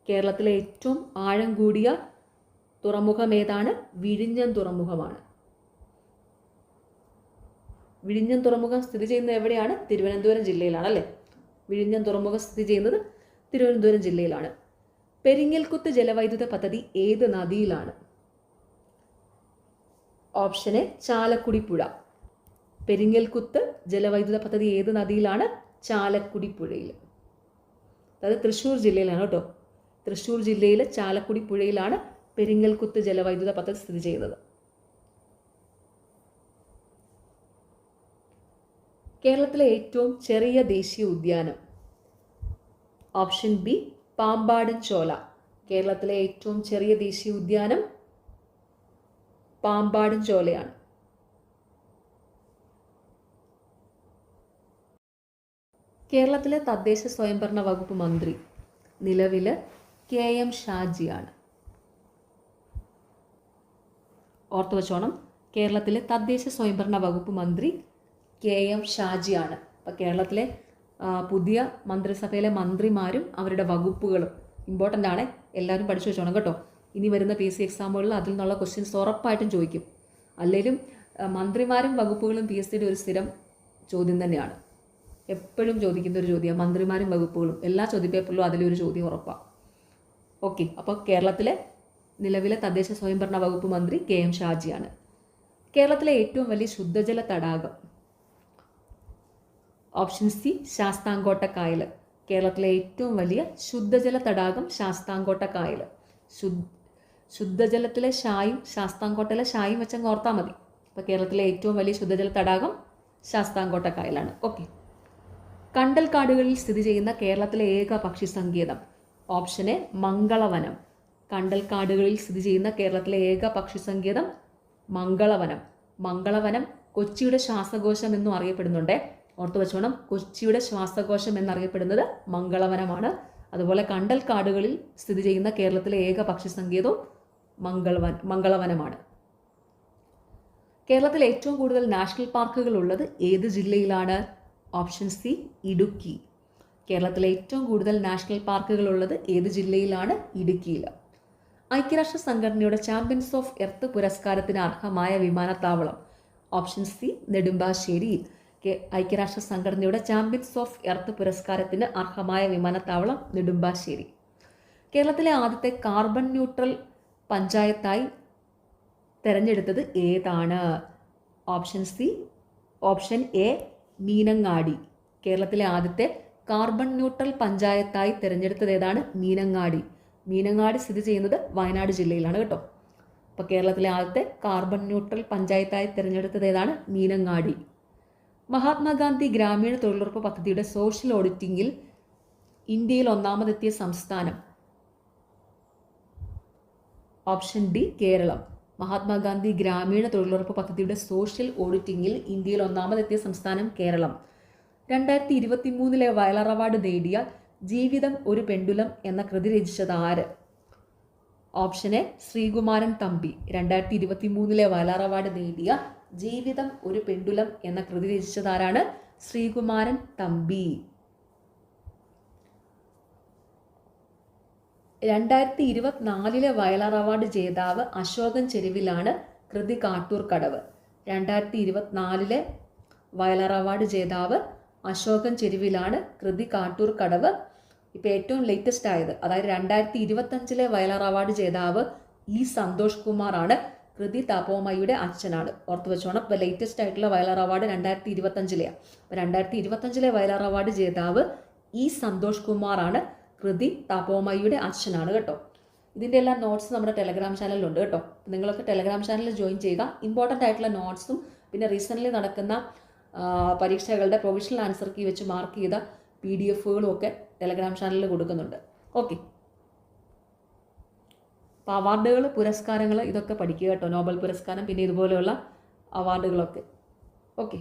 കേരളത്തിലെ ഏറ്റവും ആഴം കൂടിയ തുറമുഖം ഏതാണ്? വിഴിഞ്ഞം തുറമുഖമാണ്. വിഴിഞ്ഞം തുറമുഖം സ്ഥിതി ചെയ്യുന്നത് എവിടെയാണ്? തിരുവനന്തപുരം ജില്ലയിലാണ് അല്ലേ? വിഴിഞ്ഞം തുറമുഖം സ്ഥിതി ചെയ്യുന്നത് തിരുവനന്തപുരം ജില്ലയിലാണ്. പെരിങ്ങൽകുത്ത് ജലവൈദ്യുത പദ്ധതി ഏത് നദിയിലാണ്? ഓപ്ഷൻ എ ചാലക്കുടി പുഴ. പെരിങ്ങൽകുത്ത് ജലവൈദ്യുത പദ്ധതി ഏത് നദിയിലാണ്? ചാലക്കുടി പുഴയിൽ. അതായത് തൃശ്ശൂർ ജില്ലയിലാണ് കേട്ടോ. തൃശ്ശൂർ ജില്ലയിലെ ചാലക്കുടി പുഴയിലാണ് പെരിങ്ങൽകുത്ത് ജലവൈദ്യുത പദ്ധതി സ്ഥിതി ചെയ്യുന്നത്. കേരളത്തിലെ ഏറ്റവും ചെറിയ ദേശീയ ഉദ്യാനം? ഓപ്ഷൻ ബി പാമ്പാടും ചോല. കേരളത്തിലെ ഏറ്റവും ചെറിയ ദേശീയ ഉദ്യാനം പാമ്പാടും ചോലയാണ്. കേരളത്തിലെ തദ്ദേശ സ്വയംഭരണ വകുപ്പ് മന്ത്രി നിലവിൽ KM ഷാജിയാണ്. ഓർത്തു വച്ചോണം. കേരളത്തിലെ തദ്ദേശ സ്വയംഭരണ വകുപ്പ് മന്ത്രി KM ഷാജിയാണ്. അപ്പോൾ കേരളത്തിലെ പുതിയ മന്ത്രിസഭയിലെ മന്ത്രിമാരും അവരുടെ വകുപ്പുകളും ഇമ്പോർട്ടൻ്റ് ആണ്. എല്ലാവരും പഠിച്ചു വെച്ചോണം കേട്ടോ. ഇനി വരുന്ന PSC എക്സാമുകളിൽ അതിൽ നിന്നുള്ള ക്വസ്റ്റ്യൻസ് ഉറപ്പായിട്ടും ചോദിക്കും. അല്ലെങ്കിലും മന്ത്രിമാരും വകുപ്പുകളും PSCയുടെ ഒരു സ്ഥിരം ചോദ്യം തന്നെയാണ്. എപ്പോഴും ചോദിക്കുന്ന ഒരു ചോദ്യമാണ് മന്ത്രിമാരും വകുപ്പുകളും. എല്ലാ ചോദ്യപേപ്പറിലും അതിലൊരു ചോദ്യം ഉറപ്പാണ്. ഓക്കെ, അപ്പോൾ കേരളത്തിലെ നിലവിലെ തദ്ദേശ സ്വയംഭരണ വകുപ്പ് മന്ത്രി KM ഷാജിയാണ്. കേരളത്തിലെ ഏറ്റവും വലിയ ശുദ്ധജല തടാകം? ഓപ്ഷൻ സി ശാസ്താംകോട്ട കായൽ. കേരളത്തിലെ ഏറ്റവും വലിയ ശുദ്ധജല തടാകം ശാസ്താംകോട്ട കായൽ. ശുദ്ധജലത്തിലെ ഷായും ശാസ്താംകോട്ടയിലെ ഷായും വെച്ചങ്ങ് ഓർത്താൽ മതി. അപ്പോൾ കേരളത്തിലെ ഏറ്റവും വലിയ ശുദ്ധജല തടാകം ശാസ്താംകോട്ട കായലാണ്. ഓക്കെ. കണ്ടൽക്കാടുകളിൽ സ്ഥിതി ചെയ്യുന്ന കേരളത്തിലെ ഏക പക്ഷി സങ്കേതം? Option A Mangalavanam. കണ്ടൽക്കാടുകളിൽ സ്ഥിതി ചെയ്യുന്ന കേരളത്തിലെ ഏക പക്ഷി സങ്കേതം മംഗളവനം. മംഗളവനം കൊച്ചിയുടെ ശ്വാസകോശം എന്നും അറിയപ്പെടുന്നുണ്ട്. ഓർത്തു വെച്ചോണം, കൊച്ചിയുടെ ശ്വാസകോശം എന്നറിയപ്പെടുന്നത് മംഗളവനമാണ്. അതുപോലെ കണ്ടൽക്കാടുകളിൽ സ്ഥിതി ചെയ്യുന്ന കേരളത്തിലെ ഏക പക്ഷി സങ്കേതവും മംഗളവനമാണ്. കേരളത്തിൽ ഏറ്റവും കൂടുതൽ നാഷണൽ പാർക്കുകൾ ഉള്ളത് ഏത് ജില്ലയിലാണ്? Option C Idukki. കേരളത്തിലെ ഏറ്റവും കൂടുതൽ നാഷണൽ പാർക്കുകൾ ഉള്ളത് ഏത് ജില്ലയിലാണ്? ഇടുക്കിയിൽ. ഐക്യരാഷ്ട്ര സംഘടനയുടെ ചാമ്പ്യൻസ് ഓഫ് എർത്ത് പുരസ്കാരത്തിന് അർഹമായ വിമാനത്താവളം? Option C Nedumbassery. ഐക്യരാഷ്ട്ര സംഘടനയുടെ ചാമ്പ്യൻസ് ഓഫ് എർത്ത് പുരസ്കാരത്തിന് അർഹമായ വിമാനത്താവളം നെടുമ്പാശ്ശേരി. കേരളത്തിലെ ആദ്യത്തെ കാർബൺ ന്യൂട്രൽ പഞ്ചായത്തായി തിരഞ്ഞെടുത്തത് ഏതാണ്? Option A Meenangadi. കേരളത്തിലെ ആദ്യത്തെ കാർബൺ ന്യൂട്രൽ പഞ്ചായത്തായി തിരഞ്ഞെടുത്തത് ഏതാണ്? മീനങ്ങാടി. മീനങ്ങാടി സ്ഥിതി ചെയ്യുന്നത് വയനാട് ജില്ലയിലാണ് കേട്ടോ. അപ്പോൾ കേരളത്തിലെ ആദ്യത്തെ കാർബൺ ന്യൂട്രൽ പഞ്ചായത്തായി തിരഞ്ഞെടുത്തത് ഏതാണ്? മീനങ്ങാടി. മഹാത്മാഗാന്ധി ഗ്രാമീണ തൊഴിലുറപ്പ് പദ്ധതിയുടെ സോഷ്യൽ ഓഡിറ്റിംഗിൽ ഇന്ത്യയിൽ ഒന്നാമതെത്തിയ സംസ്ഥാനം? Option D Keralam. മഹാത്മാഗാന്ധി ഗ്രാമീണ തൊഴിലുറപ്പ് പദ്ധതിയുടെ സോഷ്യൽ ഓഡിറ്റിംഗിൽ ഇന്ത്യയിൽ ഒന്നാമതെത്തിയ സംസ്ഥാനം കേരളം. 2023 വയലാർ അവാർഡ് നേടിയ ജീവിതം ഒരു പെണ്ടുലം എന്ന കൃതി രചിച്ചത് ആര്? Option A Sreekumaran Thampi. 2023 Vayalar award നേടിയ ജീവിതം ഒരു പെണ്ടുലം എന്ന കൃതി രചിച്ചത് ആരാണ്? ശ്രീകുമാരൻ തമ്പി. 2024 വയലാർ അവാർഡ് ജേതാവ് അശോകൻ ചെരുവിലാണ്. കൃതി കാട്ടൂർ കടവ്. 2024 വയലാർ അവാർഡ് ജേതാവ് അശോകൻ ചെരുവിലാണ്. കൃതി കാട്ടൂർ കടവ്. ഇപ്പോൾ ഏറ്റവും ലേറ്റസ്റ്റ് ആയത്, അതായത് 2025 വയലാർ അവാർഡ് ജേതാവ് ഇ സന്തോഷ് കുമാർ ആണ്. കൃതി തപോമയുടെ അച്ഛനാണ്. ഓർത്ത് വെച്ചോണം. ഇപ്പോൾ ലേറ്റസ്റ്റ് ആയിട്ടുള്ള വയലാർ അവാർഡ് 2025 അപ്പോൾ 2025 വയലാർ അവാർഡ് ജേതാവ് ഇ സന്തോഷ് കുമാർ ആണ്. കൃതി തപോമയുടെ അച്ഛനാണ് കേട്ടോ. ഇതിൻ്റെ എല്ലാ നോട്ട്സ് നമ്മുടെ ടെലഗ്രാം ചാനലിലുണ്ട് കേട്ടോ. നിങ്ങളൊക്കെ ടെലഗ്രാം ചാനലിൽ ജോയിൻ ചെയ്യുക. ഇമ്പോർട്ടൻ്റ് ആയിട്ടുള്ള നോട്ട്സും പിന്നെ റീസെൻ്റ്ലി നടക്കുന്ന പരീക്ഷകളുടെ പ്രൊവിഷണൽ ആൻസർ കീ വെച്ച് മാർക്ക് ചെയ്ത PDF-കളും ഒക്കെ ടെലഗ്രാം ചാനലിൽ കൊടുക്കുന്നുണ്ട്. ഓക്കെ. അപ്പോൾ അവാർഡുകൾ, പുരസ്കാരങ്ങൾ ഇതൊക്കെ പഠിക്കുക കേട്ടോ. നോബൽ പുരസ്കാരം, പിന്നെ ഇതുപോലെയുള്ള അവാർഡുകളൊക്കെ. ഓക്കെ.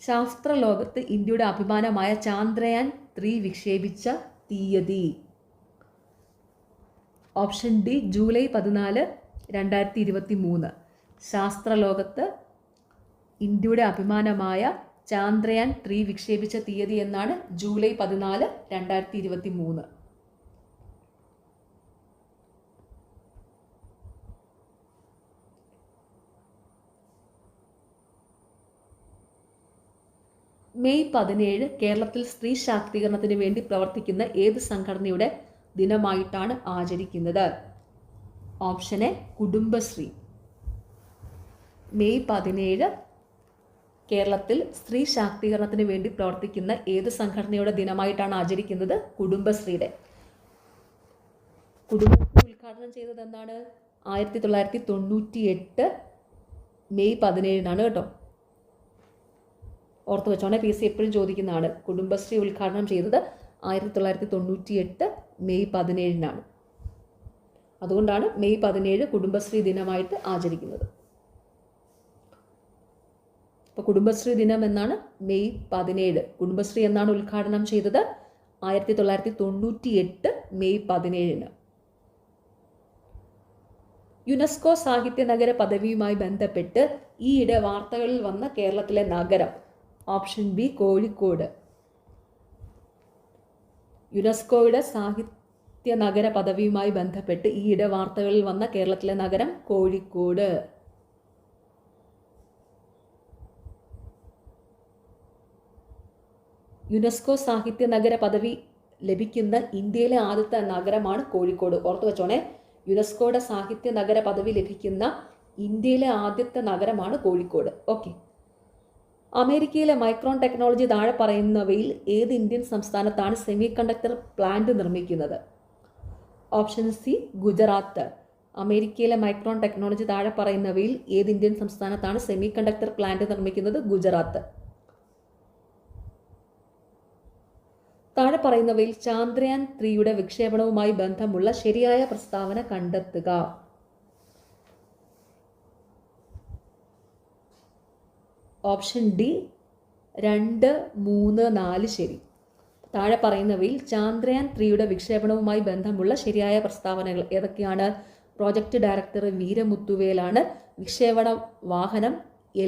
ശാസ്ത്രലോകത്ത് ഇന്ത്യയുടെ അഭിമാനമായ ചാന്ദ്രയാൻ 3 വിക്ഷേപിച്ച തീയതി? Option D July 14, 2023. ശാസ്ത്രലോകത്ത് ഇന്ത്യയുടെ അഭിമാനമായ ചാന്ദ്രയാൻ 3 വിക്ഷേപിച്ച തീയതി എന്നാണ്? ജൂലൈ 14, 2023. മെയ് 17 കേരളത്തിൽ സ്ത്രീ ശാക്തീകരണത്തിന് വേണ്ടി പ്രവർത്തിക്കുന്ന ഏത് സംഘടനയുടെ ദിനമായിട്ടാണ് ആചരിക്കുന്നത്? Option A Kudumbashree. മെയ് 17 കേരളത്തിൽ സ്ത്രീ ശാക്തീകരണത്തിന് വേണ്ടി പ്രവർത്തിക്കുന്ന ഏത് സംഘടനയുടെ ദിനമായിട്ടാണ് ആചരിക്കുന്നത്? കുടുംബശ്രീയുടെ. കുടുംബശ്രീ ഉദ്ഘാടനം ചെയ്തത് എന്താണ്? 1998 മെയ് 17 കേട്ടോ. ഓർത്ത് വെച്ചോണേ, PC എപ്പോഴും ചോദിക്കുന്നതാണ്. കുടുംബശ്രീ ഉദ്ഘാടനം ചെയ്തത് 1998 മെയ് 17. അതുകൊണ്ടാണ് മെയ് 17 കുടുംബശ്രീ ദിനമായിട്ട് ആചരിക്കുന്നത്. അപ്പോൾ കുടുംബശ്രീ ദിനം എന്നാണ് മെയ് 17. കുടുംബശ്രീ എന്നാണ് ഉദ്ഘാടനം ചെയ്തത് 1998 മെയ് 17. യുനെസ്കോ സാഹിത്യ നഗര പദവിയുമായി ബന്ധപ്പെട്ട് ഈയിടെ വാർത്തകളിൽ വന്ന കേരളത്തിലെ നഗരം? Option B Kozhikode. യുനെസ്കോയുടെ സാഹിത്യ നഗര പദവിയുമായി ബന്ധപ്പെട്ട് ഈയിടെ വാർത്തകളിൽ വന്ന കേരളത്തിലെ നഗരം? കോഴിക്കോട്. യുനെസ്കോ സാഹിത്യ നഗര പദവി ലഭിക്കുന്ന ഇന്ത്യയിലെ ആദ്യത്തെ നഗരമാണ് കോഴിക്കോട്. ഓർത്തു വെച്ചോണേ, യുനെസ്കോയുടെ സാഹിത്യ നഗര പദവി ലഭിക്കുന്ന ഇന്ത്യയിലെ ആദ്യത്തെ നഗരമാണ് കോഴിക്കോട്. ഓക്കെ. അമേരിക്കയിലെ മൈക്രോൺ ടെക്നോളജി താഴെ പറയുന്നവയിൽ ഏത് ഇന്ത്യൻ സംസ്ഥാനത്താണ് സെമി കണ്ടക്ടർ പ്ലാന്റ് നിർമ്മിക്കുന്നത്? Option C Gujarat. അമേരിക്കയിലെ മൈക്രോൺ ടെക്നോളജി താഴെ പറയുന്നവയിൽ ഏത് ഇന്ത്യൻ സംസ്ഥാനത്താണ് സെമി കണ്ടക്ടർ പ്ലാന്റ് നിർമ്മിക്കുന്നത്? ഗുജറാത്ത്. താഴെ പറയുന്നവയിൽ ചാന്ദ്രയാൻ 3യുടെ വിക്ഷേപണവുമായി ബന്ധമുള്ള ശരിയായ പ്രസ്താവന കണ്ടെത്തുക. ഓപ്ഷൻ ഡി 2, 3, 4 ശരി. താഴെ പറയുന്നവയിൽ ചാന്ദ്രയാൻ 3യുടെ വിക്ഷേപണവുമായി ബന്ധമുള്ള ശരിയായ പ്രസ്താവനകൾ ഏതൊക്കെയാണ്? പ്രോജക്റ്റ് ഡയറക്ടർ വീരമുത്തുവേലാണ്. വിക്ഷേപണ വാഹനം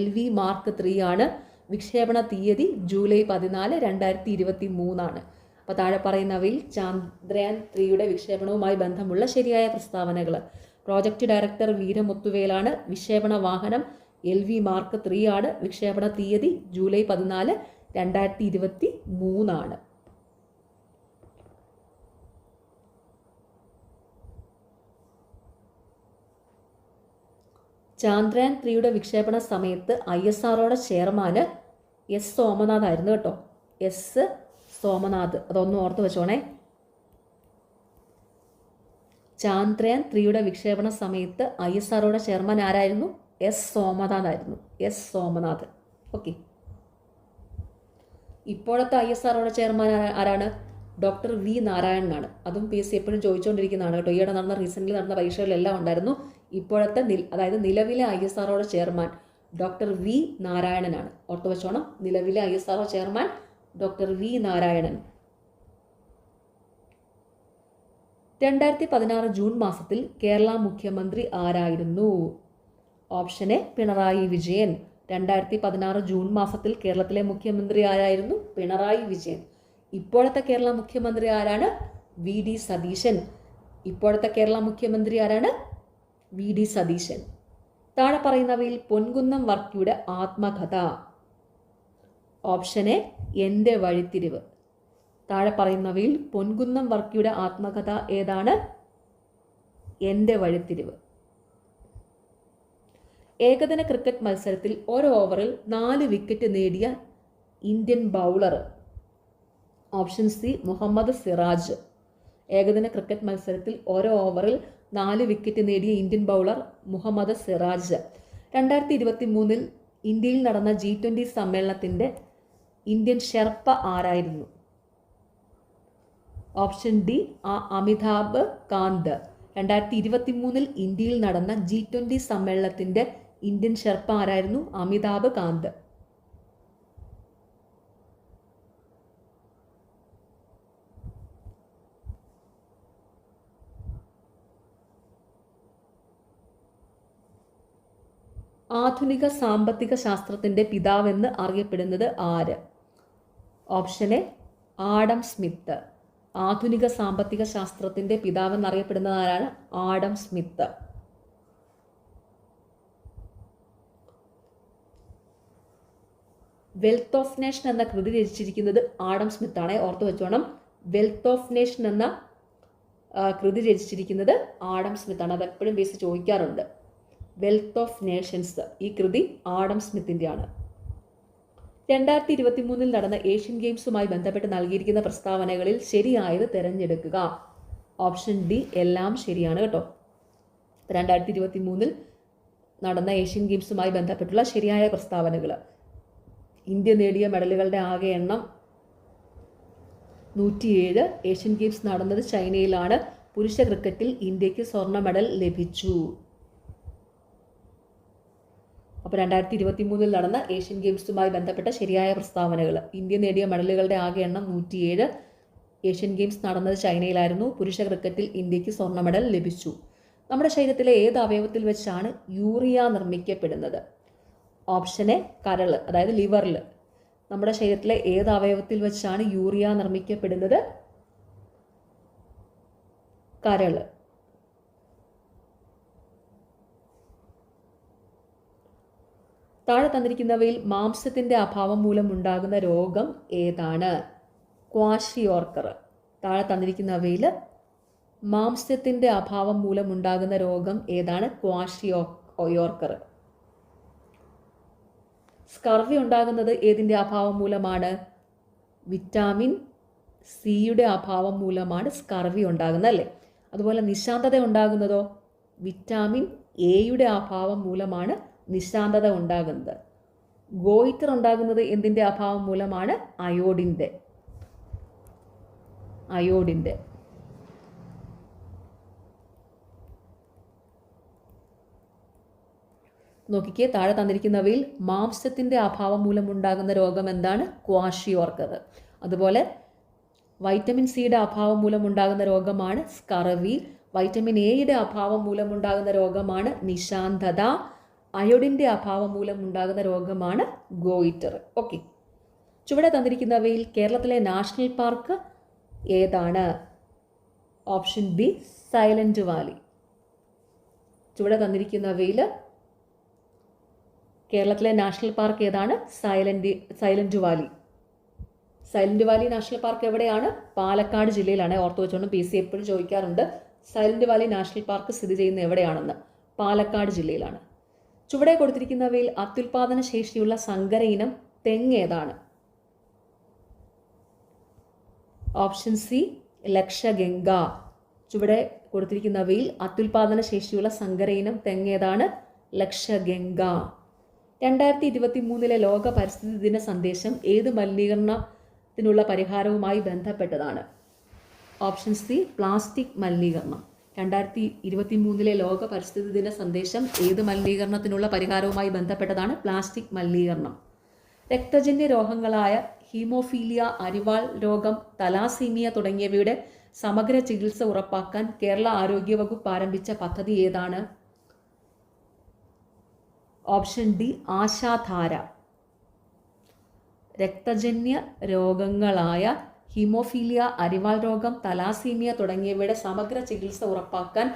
LV Mark 3 ആണ്. വിക്ഷേപണ തീയതി ജൂലൈ 14, 2023 ആണ്. അപ്പോൾ താഴെ പറയുന്നവയിൽ ചാന്ദ്രയാൻ 3യുടെ വിക്ഷേപണവുമായി ബന്ധമുള്ള ശരിയായ പ്രസ്താവനകൾ: പ്രോജക്റ്റ് ഡയറക്ടർ വീരമുത്തുവേലാണ്. വിക്ഷേപണ വാഹനം LV Mark 3 ആണ്. വിക്ഷേപണ തീയതി ജൂലൈ 14, 2023 ആണ്. ചാന്ദ്രയാൻ 3യുടെ വിക്ഷേപണ സമയത്ത് ISROയുടെ ചെയർമാൻ S സോമനാഥ് ആയിരുന്നു കേട്ടോ. S സോമനാഥ്, അതൊന്ന് ഓർത്ത് വെച്ചോണേ. ചാന്ദ്രയാൻ 3യുടെ വിക്ഷേപണ സമയത്ത് ISROയുടെ ചെയർമാൻ ആരായിരുന്നു? S സോമനാഥ് ആയിരുന്നു. S സോമനാഥ്. ഓക്കെ. ഇപ്പോഴത്തെ ISROയുടെ ചെയർമാൻ ആരാണ്? Doctor V നാരായണനാണ്. അതും PSC എപ്പോഴും ചോദിച്ചുകൊണ്ടിരിക്കുന്നതാണ് കേട്ടോ. ഈയിടെ റീസെൻ്റ്ലി നടന്ന പരീക്ഷകളിലെല്ലാം ഉണ്ടായിരുന്നു. ഇപ്പോഴത്തെ അതായത് നിലവിലെ ISROയുടെ ചെയർമാൻ ഡോക്ടർ V നാരായണനാണ്. ഓർത്തു വെച്ചോണം, നിലവിലെ ISRO chairman doctor V Narayanan. 2016 June മാസത്തിൽ കേരള മുഖ്യമന്ത്രി ആരായിരുന്നു? Option A Pinarayi Vijayan. 2016 June മാസത്തിൽ കേരളത്തിലെ മുഖ്യമന്ത്രി ആരായിരുന്നു? പിണറായി വിജയൻ. ഇപ്പോഴത്തെ കേരള മുഖ്യമന്ത്രി ആരാണ്? VD സതീശൻ. ഇപ്പോഴത്തെ കേരള മുഖ്യമന്ത്രി ആരാണ്? VD സതീശൻ. താഴെ പറയുന്നവയിൽ പൊൻകുന്നം വർക്കിയുടെ ആത്മകഥ. ഓപ്ഷൻ എ എൻ്റെ വഴിത്തിരിവ്. താഴെ പറയുന്നവയിൽ പൊൻകുന്നം വർക്കിയുടെ ആത്മകഥ ഏതാണ്? എൻ്റെ വഴിത്തിരിവ്. ഏകദിന ക്രിക്കറ്റ് മത്സരത്തിൽ ഒരു ഓവറിൽ 4 വിക്കറ്റ് നേടിയ Indian bowler. Option C Muhammad Siraj. ഏകദിന ക്രിക്കറ്റ് മത്സരത്തിൽ ഒരു ഓവറിൽ 4 വിക്കറ്റ് നേടിയ ഇന്ത്യൻ ബൗളർ മുഹമ്മദ് സിറാജ്. 2023 ഇന്ത്യയിൽ നടന്ന G20 സമ്മേളനത്തിൻ്റെ ഇന്ത്യൻ ഷെർപ്പ ആരായിരുന്നു? Option D Amitabh Kant. 2023 ഇന്ത്യയിൽ നടന്ന G20 സമ്മേളനത്തിൻ്റെ ഇന്ത്യൻ ഷെർപ്പ ആരായിരുന്നു? അമിതാഭ് കാന്ത്. ആധുനിക സാമ്പത്തിക ശാസ്ത്രത്തിൻ്റെ പിതാവെന്ന് അറിയപ്പെടുന്നത് ആര്? Option A Adam Smith. ആധുനിക സാമ്പത്തിക ശാസ്ത്രത്തിൻ്റെ പിതാവെന്ന് അറിയപ്പെടുന്നത് ആരാണ്? Adam Smith. Wealth of nation എന്ന കൃതി രചിച്ചിരിക്കുന്നത് ആഡം സ്മിത്ത് ആണ്. ഓർത്തു വെച്ചോണം, വെൽത്ത് ഓഫ് നേഷൻ എന്ന കൃതി രചിച്ചിരിക്കുന്നത് ആഡം സ്മിത്ത് ആണ്. അതെപ്പോഴും ബേസ് ചോദിക്കാറുണ്ട്. വെൽത്ത് ഓഫ് നേഷൻസ്, ഈ കൃതി ആഡം സ്മിത്തിൻ്റെ ആണ്. 2023 നടന്ന ഏഷ്യൻ ഗെയിംസുമായി ബന്ധപ്പെട്ട് നൽകിയിരിക്കുന്ന പ്രസ്താവനകളിൽ ശരിയായത് തിരഞ്ഞെടുക്കുക. ഓപ്ഷൻ ഡി എല്ലാം ശരിയാണ് കേട്ടോ. 2023 നടന്ന ഏഷ്യൻ ഗെയിംസുമായി ബന്ധപ്പെട്ടുള്ള ശരിയായ പ്രസ്താവനകൾ: ഇന്ത്യ നേടിയ മെഡലുകളുടെ ആകെ എണ്ണം 107. ഏഷ്യൻ ഗെയിംസ് നടന്നത് ചൈനയിലാണ്. പുരുഷ ക്രിക്കറ്റിൽ ഇന്ത്യക്ക് സ്വർണ്ണ മെഡൽ ലഭിച്ചു. അപ്പോൾ 2023 നടന്ന ഏഷ്യൻ ഗെയിംസുമായി ബന്ധപ്പെട്ട ശരിയായ പ്രസ്താവനകൾ: ഇന്ത്യ നേടിയ മെഡലുകളുടെ ആകെ എണ്ണം 107. ഏഷ്യൻ ഗെയിംസ് നടന്നത് ചൈനയിലായിരുന്നു. പുരുഷ ക്രിക്കറ്റിൽ ഇന്ത്യക്ക് സ്വർണ്ണ മെഡൽ ലഭിച്ചു. നമ്മുടെ ശരീരത്തിലെ ഏത് അവയവത്തിൽ വെച്ചാണ് യൂറിയ നിർമ്മിക്കപ്പെടുന്നത്? ഓപ്ഷൻ എ കരൾ, അതായത് ലിവറിൽ. നമ്മുടെ ശരീരത്തിലെ ഏത് അവയവത്തിൽ വെച്ചാണ് യൂറിയ നിർമ്മിക്കപ്പെടുന്നത്? കരൾ. താഴെ തന്നിരിക്കുന്നവയിൽ മാംസത്തിൻ്റെ അഭാവം മൂലം ഉണ്ടാകുന്ന രോഗം ഏതാണ്? ക്വാഷിയോർക്കർ. താഴെ തന്നിരിക്കുന്നവയിൽ മാംസ്യത്തിൻ്റെ അഭാവം മൂലമുണ്ടാകുന്ന രോഗം ഏതാണ്? ക്വാഷിയോർക്കർ. സ്കർവി ഉണ്ടാകുന്നത് ഏതിൻ്റെ അഭാവം മൂലമാണ്? വിറ്റാമിൻ സിയുടെ അഭാവം മൂലമാണ് സ്കർവി ഉണ്ടാകുന്നത് അല്ലേ? അതുപോലെ നിശാന്തത ഉണ്ടാകുന്നതോ? വിറ്റാമിൻ എയുടെ അഭാവം മൂലമാണ് നിശാന്തത ഉണ്ടാകുന്നത്. ഗോയിറ്റർ ഉണ്ടാകുന്നത് എന്തിൻ്റെ അഭാവം മൂലമാണ്? അയോഡിൻ്റെ. നോക്കിക്കേ, താഴെ തന്നിരിക്കുന്നവയിൽ മാംസത്തിൻ്റെ അഭാവം മൂലമുണ്ടാകുന്ന രോഗം എന്താണ്? ക്വാഷിയോർക്കർ. അതുപോലെ വൈറ്റമിൻ സിയുടെ അഭാവം മൂലമുണ്ടാകുന്ന രോഗമാണ് സ്കർവി. വൈറ്റമിൻ എയുടെ അഭാവം മൂലമുണ്ടാകുന്ന രോഗമാണ് നിശാന്തത. അയോഡിൻ്റെ അഭാവം മൂലമുണ്ടാകുന്ന രോഗമാണ് ഗോയിറ്റർ. ഓക്കെ, ചുവടെ തന്നിരിക്കുന്നവയിൽ കേരളത്തിലെ നാഷണൽ പാർക്ക് ഏതാണ്? Option B silent Valley. ചുവടെ തന്നിരിക്കുന്നവയിൽ കേരളത്തിലെ നാഷണൽ പാർക്ക് ഏതാണ്? Silent Valley. Silent Valley national park എവിടെയാണ്? പാലക്കാട് ജില്ലയിലാണ്. ഓർത്തു വെച്ചോണ്ട് PSC എപ്പോഴും ചോദിക്കാറുണ്ട് സൈലന്റ് വാലി നാഷണൽ പാർക്ക് സ്ഥിതി ചെയ്യുന്നത് എവിടെയാണെന്ന്. പാലക്കാട് ജില്ലയിലാണ്. ചുവടെ കൊടുത്തിരിക്കുന്നവയിൽ അത്യുൽപാദന ശേഷിയുള്ള സങ്കര ഇനം തെങ്ങ് ഏതാണ്? Option C Lakshaganga. ചുവടെ കൊടുത്തിരിക്കുന്നവയിൽ അത്യുൽപാദന ശേഷിയുള്ള സങ്കര ഇനം തെങ്ങ് ഏതാണ്? ലക്ഷഗംഗ. 2023 ലോക പരിസ്ഥിതി ദിന സന്ദേശം ഏത് മലിനീകരണത്തിനുള്ള പരിഹാരവുമായി ബന്ധപ്പെട്ടതാണ്? ഓപ്ഷൻ സി പ്ലാസ്റ്റിക് മലിനീകരണം. 2023 ലോക പരിസ്ഥിതി ദിന സന്ദേശം ഏത് മലിനീകരണത്തിനുള്ള പരിഹാരവുമായി ബന്ധപ്പെട്ടതാണ്? പ്ലാസ്റ്റിക് മലിനീകരണം. രക്തജന്യ രോഗങ്ങളായ ഹീമോഫീലിയ, അരിവാൾ രോഗം, തലാസീമിയ തുടങ്ങിയവയുടെ സമഗ്ര ചികിത്സ ഉറപ്പാക്കാൻ കേരള ആരോഗ്യവകുപ്പ് ആരംഭിച്ച പദ്ധതി ഏതാണ്? Option D Ashadhara. രക്തജന്യ രോഗങ്ങളായ ഹീമോഫീലിയ, അരിവാൾ രോഗം, തലാസീമിയ തുടങ്ങിയവയുടെ സമഗ്ര ചികിത്സ ഉറപ്പാക്കാൻ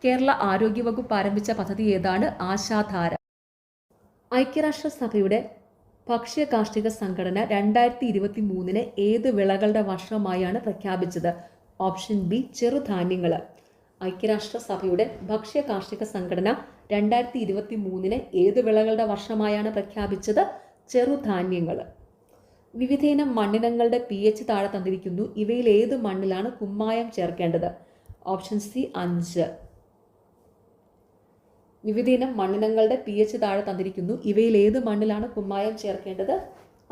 കേരള ആരോഗ്യവകുപ്പ് ആരംഭിച്ച പദ്ധതി ഏതാണ്? ആശാധാര. ഐക്യരാഷ്ട്രസഭയുടെ ഭക്ഷ്യ കാർഷിക സംഘടന 2023 ഏത് വിളകളുടെ വർഷമായാണ് പ്രഖ്യാപിച്ചത്? ഓപ്ഷൻ ബി ചെറുധാന്യങ്ങൾ. ഐക്യരാഷ്ട്രസഭയുടെ ഭക്ഷ്യ കാർഷിക സംഘടന 2023 ഏത് വിളകളുടെ വർഷമായാണ് പ്രഖ്യാപിച്ചത്? ചെറുധാന്യങ്ങൾ. വിവിധയിനം മണ്ണിനങ്ങളുടെ pH താഴെ തന്നിരിക്കുന്നു. ഇവയിൽ ഏത് മണ്ണിലാണ് കുമ്മായം ചേർക്കേണ്ടത്? Option C 5. വിവിധയിനം മണ്ണിനങ്ങളുടെ pH താഴെ തന്നിരിക്കുന്നു. ഇവയിൽ ഏത് മണ്ണിലാണ് കുമ്മായം ചേർക്കേണ്ടത്?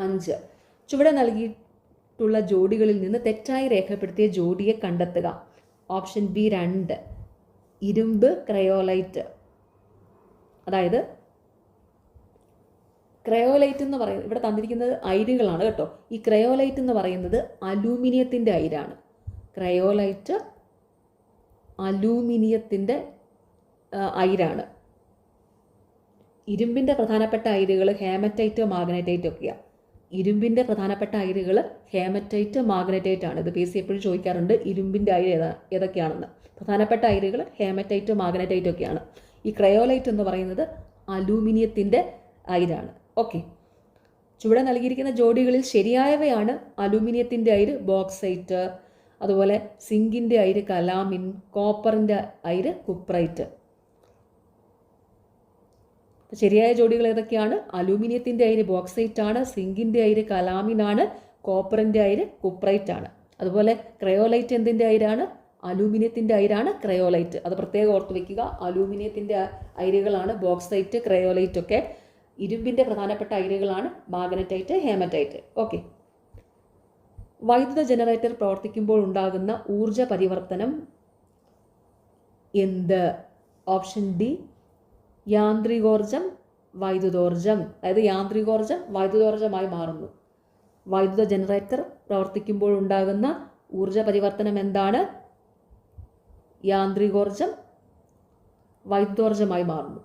5. ചുവടെ നൽകിയിട്ടുള്ള ജോഡികളിൽ നിന്ന് തെറ്റായി രേഖപ്പെടുത്തിയ ജോഡിയെ കണ്ടെത്തുക. Option B 2. ഇരുമ്പ് ക്രയോലൈറ്റ്. അതായത് ക്രയോലൈറ്റ് എന്ന് പറയുന്നത് ഇവിടെ തന്നിരിക്കുന്നത് അയിരുകളാണ് കേട്ടോ. ഈ ക്രയോലൈറ്റ് എന്ന് പറയുന്നത് അലൂമിനിയത്തിൻ്റെ അയിരാണ്. ക്രയോലൈറ്റ് അലൂമിനിയത്തിൻ്റെ അയിരാണ്. ഇരുമ്പിൻ്റെ പ്രധാനപ്പെട്ട അയിരുകൾ ഹേമറ്റൈറ്റ്, മാഗ്നറ്റൈറ്റ് ഒക്കെയാണ്. ഇരുമ്പിൻ്റെ പ്രധാനപ്പെട്ട അയിരുകൾ ഹേമറ്റൈറ്റ്, മാഗ്നറ്റൈറ്റ് ആണ്. ഇത് PSC എപ്പോഴും ചോദിക്കാറുണ്ട് ഇരുമ്പിൻ്റെ അയിര് ഏതൊക്കെയാണെന്ന്. പ്രധാനപ്പെട്ട അയിരുകൾ ഹേമറ്റൈറ്റ്, മാഗ്നറ്റൈറ്റ് ഒക്കെയാണ്. ഈ ക്രയോലൈറ്റ് എന്ന് പറയുന്നത് അലൂമിനിയത്തിൻ്റെ അയിരാണ്. ഓക്കെ, ചുവടെ നൽകിയിരിക്കുന്ന ജോഡികളിൽ ശരിയായവയാണ് അലൂമിനിയത്തിൻ്റെ അയിര് ബോക്സൈറ്റ്, അതുപോലെ സിങ്കിൻ്റെ അയിര് കലാമിൻ, കോപ്പറിൻ്റെ അയിര് കുപ്രൈറ്റ്. ശരിയായ ജോഡികൾ ഏതൊക്കെയാണ്? അലൂമിനിയത്തിൻ്റെ അയിര് ബോക്സൈറ്റ് ആണ്, സിങ്കിൻ്റെ അയിര് കലാമിനാണ്, കോപ്പറിൻ്റെ അയിര് കുപ്രൈറ്റ് ആണ്. അതുപോലെ ക്രയോലൈറ്റ് എന്തിൻ്റെ അയിരാണ്? അലൂമിനിയത്തിൻ്റെ അയിരാണ് ക്രയോലൈറ്റ്. അത് പ്രത്യേകം ഓർത്ത് വയ്ക്കുക. അലൂമിനിയത്തിൻ്റെ അയിരുകളാണ് ബോക്സൈറ്റ്, ക്രയോലൈറ്റ് ഒക്കെ. ഇരുമ്പിൻ്റെ പ്രധാനപ്പെട്ട അയിരുകളാണ് മാഗ്നറ്റൈറ്റ്, ഹേമറ്റൈറ്റ്. ഓക്കെ, വൈദ്യുത ജനറേറ്റർ പ്രവർത്തിക്കുമ്പോൾ ഉണ്ടാകുന്ന ഊർജ പരിവർത്തനം എന്ത്? ഓപ്ഷൻ ഡി യാന്ത്രികോർജം, വൈദ്യുതോർജം. അതായത് യാന്ത്രികോർജം വൈദ്യുതോർജമായി മാറുന്നു. വൈദ്യുത ജനറേറ്റർ പ്രവർത്തിക്കുമ്പോൾ ഉണ്ടാകുന്ന ഊർജ പരിവർത്തനം എന്താണ്? യാന്ത്രികോർജം വൈദ്യുതോർജമായി മാറുന്നു.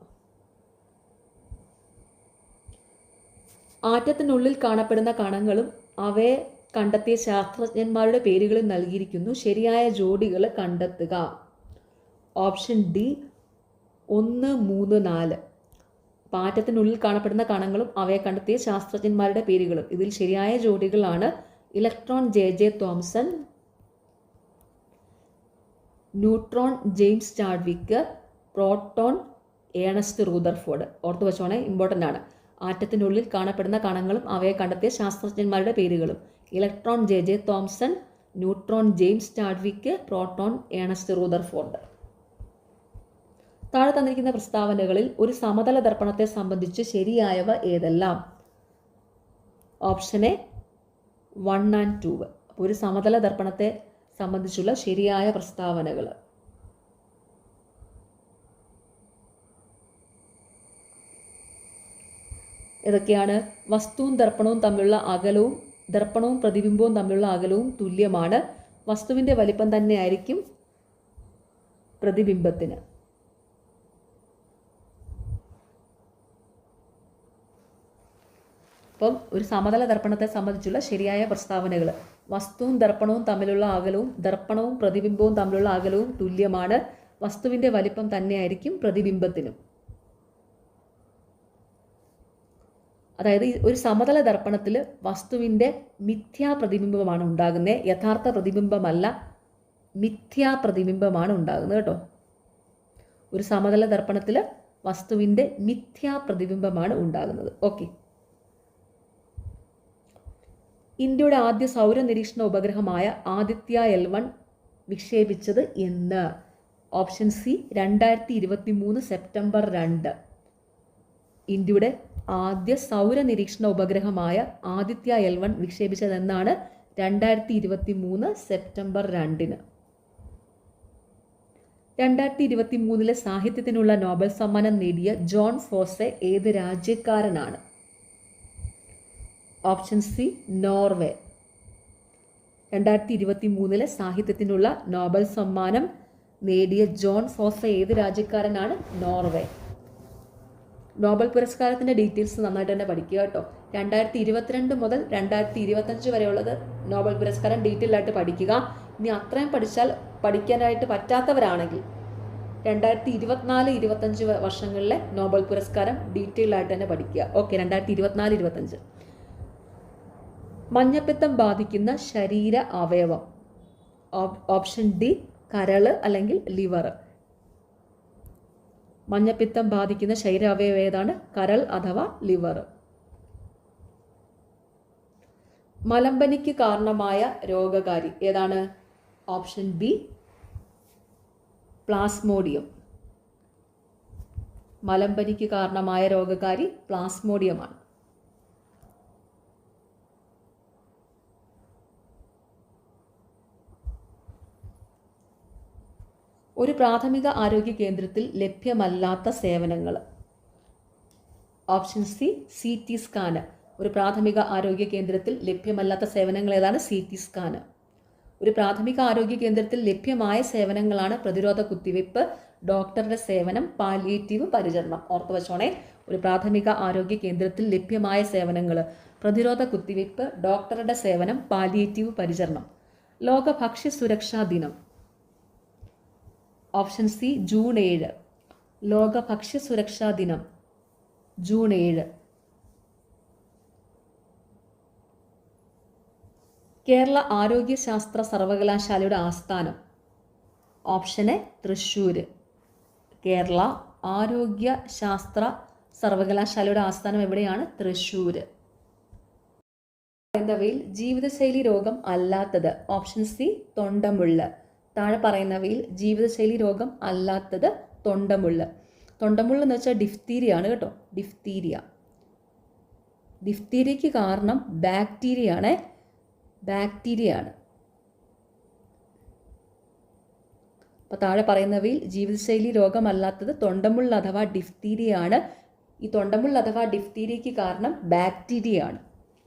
ആറ്റത്തിനുള്ളിൽ കാണപ്പെടുന്ന കണങ്ങളും അവയെ കണ്ടെത്തിയ ശാസ്ത്രജ്ഞന്മാരുടെ പേരുകളും നൽകിയിരിക്കുന്നു. ശരിയായ ജോഡികൾ കണ്ടെത്തുക. Option D 1, 3, 4. ആറ്റത്തിനുള്ളിൽ കാണപ്പെടുന്ന കണങ്ങളും അവയെ കണ്ടെത്തിയ ശാസ്ത്രജ്ഞന്മാരുടെ പേരുകളും. ഇതിൽ ശരിയായ ജോഡികളാണ് electron JJ Thomson, neutron James Chadwick, proton Ernest Rutherford. ഓർത്തു വെച്ചോണേ, ഇമ്പോർട്ടൻ്റ് ആണ്. ആറ്റത്തിനുള്ളിൽ കാണപ്പെടുന്ന കണങ്ങളും അവയെ കണ്ടെത്തിയ ശാസ്ത്രജ്ഞന്മാരുടെ പേരുകളും: electron J Thomson, neutron James Chadwick, proton Ernest Rutherford. താഴെ തന്നിരിക്കുന്ന പ്രസ്താവനകളിൽ ഒരു സമതല ദർപ്പണത്തെ സംബന്ധിച്ച് ശരിയായവ ഏതെല്ലാം? Option A 1 and 2. അപ്പോൾ ഒരു സമതല ദർപ്പണത്തെ സംബന്ധിച്ചുള്ള ശരിയായ പ്രസ്താവനകൾ: ഏതൊക്കെയാണ്? വസ്തുവും ദർപ്പണവും തമ്മിലുള്ള അകലവും ദർപ്പണവും പ്രതിബിംബവും തമ്മിലുള്ള അകലവും തുല്യമാണ്. വസ്തുവിൻ്റെ വലിപ്പം തന്നെയായിരിക്കും പ്രതിബിംബത്തിന്. അപ്പം ഒരു സമതല ദർപ്പണത്തെ സംബന്ധിച്ചുള്ള ശരിയായ പ്രസ്താവനകൾ: വസ്തുവും ദർപ്പണവും തമ്മിലുള്ള അകലവും ദർപ്പണവും പ്രതിബിംബവും തമ്മിലുള്ള അകലവും തുല്യമാണ്. വസ്തുവിൻ്റെ വലിപ്പം തന്നെയായിരിക്കും പ്രതിബിംബത്തിനും. അതായത് ഒരു സമതല ദർപ്പണത്തിൽ വസ്തുവിൻ്റെ മിഥ്യാ പ്രതിബിംബമാണ് ഉണ്ടാകുന്നത്, യഥാർത്ഥ പ്രതിബിംബമല്ല, മിഥ്യാ പ്രതിബിംബമാണ് ഉണ്ടാകുന്നത് കേട്ടോ. ഒരു സമതല ദർപ്പണത്തിൽ വസ്തുവിൻ്റെ മിഥ്യാ പ്രതിബിംബമാണ് ഉണ്ടാകുന്നത്. ഓക്കെ. ഇന്ത്യയുടെ ആദ്യ സൗര നിരീക്ഷണ ഉപഗ്രഹമായ ആദിത്യ L1 വിക്ഷേപിച്ചത് എന്ന്? Option C 2023 September 2. ഇന്ത്യയുടെ ആദ്യ സൗര നിരീക്ഷണ ഉപഗ്രഹമായ ആദിത്യ L1 വിക്ഷേപിച്ചതെന്നാണ്? 2023 സെപ്റ്റംബർ 2. 2023 സാഹിത്യത്തിനുള്ള നോബൽ സമ്മാനം നേടിയ ജോൺ ഫോസെ ഏത് രാജ്യക്കാരനാണ്? Option C Norway. 2023 സാഹിത്യത്തിനുള്ള നോബൽ സമ്മാനം നേടിയ ജോൺ ഫോസെ ഏത് രാജ്യക്കാരനാണ്? നോർവേ. നോബൽ പുരസ്കാരത്തിൻ്റെ ഡീറ്റെയിൽസ് നന്നായിട്ട് തന്നെ പഠിക്കുക കേട്ടോ. 2022 മുതൽ 2025 വരെയുള്ളത് നോബൽ പുരസ്കാരം ഡീറ്റെയിൽ ആയിട്ട് പഠിക്കുക. ഇനി അത്രയും പഠിക്കാനായിട്ട് പറ്റാത്തവരാണെങ്കിൽ 2024-25 വർഷങ്ങളിലെ നോബൽ പുരസ്കാരം ഡീറ്റെയിൽ ആയിട്ട് തന്നെ പഠിക്കുക. ഓക്കെ. 2024-25. മഞ്ഞപ്പിത്തം ബാധിക്കുന്ന ശരീര അവയവം? ഓപ്ഷൻ ഡി കരള് അല്ലെങ്കിൽ ലിവർ. മഞ്ഞപ്പിത്തം ബാധിക്കുന്ന ശരീരാവയവം ഏതാണ്? കരൾ അഥവാ ലിവർ. മലമ്പനിക്ക് കാരണമായ രോഗകാരി ഏതാണ്? Option B Plasmodium. മലമ്പനിക്ക് കാരണമായ രോഗകാരി പ്ലാസ്മോഡിയമാണ്. ഒരു പ്രാഥമിക ആരോഗ്യ കേന്ദ്രത്തിൽ ലഭ്യമല്ലാത്ത സേവനങ്ങൾ? Option C CT scan. ഒരു പ്രാഥമിക ആരോഗ്യ കേന്ദ്രത്തിൽ ലഭ്യമല്ലാത്ത സേവനങ്ങൾ ഏതാണ്? CT scan. ഒരു പ്രാഥമിക ആരോഗ്യ കേന്ദ്രത്തിൽ ലഭ്യമായ സേവനങ്ങളാണ് പ്രതിരോധ കുത്തിവയ്പ്പ്, ഡോക്ടറുടെ സേവനം, പാലിയേറ്റീവ് പരിചരണം. ഓർത്തു വച്ചോണേ. ഒരു പ്രാഥമിക ആരോഗ്യ കേന്ദ്രത്തിൽ ലഭ്യമായ സേവനങ്ങൾ: പ്രതിരോധ കുത്തിവയ്പ്പ്, ഡോക്ടറുടെ സേവനം, പാലിയേറ്റീവ് പരിചരണം. ലോക ഭക്ഷ്യ സുരക്ഷാ ദിനം? Option C June 7. ലോക ഭക്ഷ്യ സുരക്ഷാ ദിനം ജൂൺ 7. കേരള ആരോഗ്യശാസ്ത്ര സർവകലാശാലയുടെ ആസ്ഥാനം? Option A Thrissur. കേരള ആരോഗ്യശാസ്ത്ര സർവകലാശാലയുടെ ആസ്ഥാനം എവിടെയാണ്? തൃശ്ശൂർ. പറയുന്നവയിൽ ജീവിതശൈലി രോഗം അല്ലാത്തത്? ഓപ്ഷൻ സി തൊണ്ടമുള്ള്. താഴെ പറയുന്നവയിൽ ജീവിതശൈലി രോഗം അല്ലാത്തത് തൊണ്ടമുള്ള്. തൊണ്ടമുള്ള് എന്ന് വെച്ചാൽ ഡിഫ്തീരിയ ആണ് കേട്ടോ. ഡിഫ്തീരിയ. ഡിഫ്തീരിയയ്ക്ക് കാരണം ബാക്ടീരിയ ആണ്. അപ്പോൾ താഴെ പറയുന്നവയിൽ ജീവിതശൈലി രോഗമല്ലാത്തത് തൊണ്ടമുള്ള അഥവാ ഡിഫ്തീരിയ ആണ്. ഈ തൊണ്ടമുള്ള അഥവാ ഡിഫ്തീരിയയ്ക്ക് കാരണം ബാക്ടീരിയ ആണ്.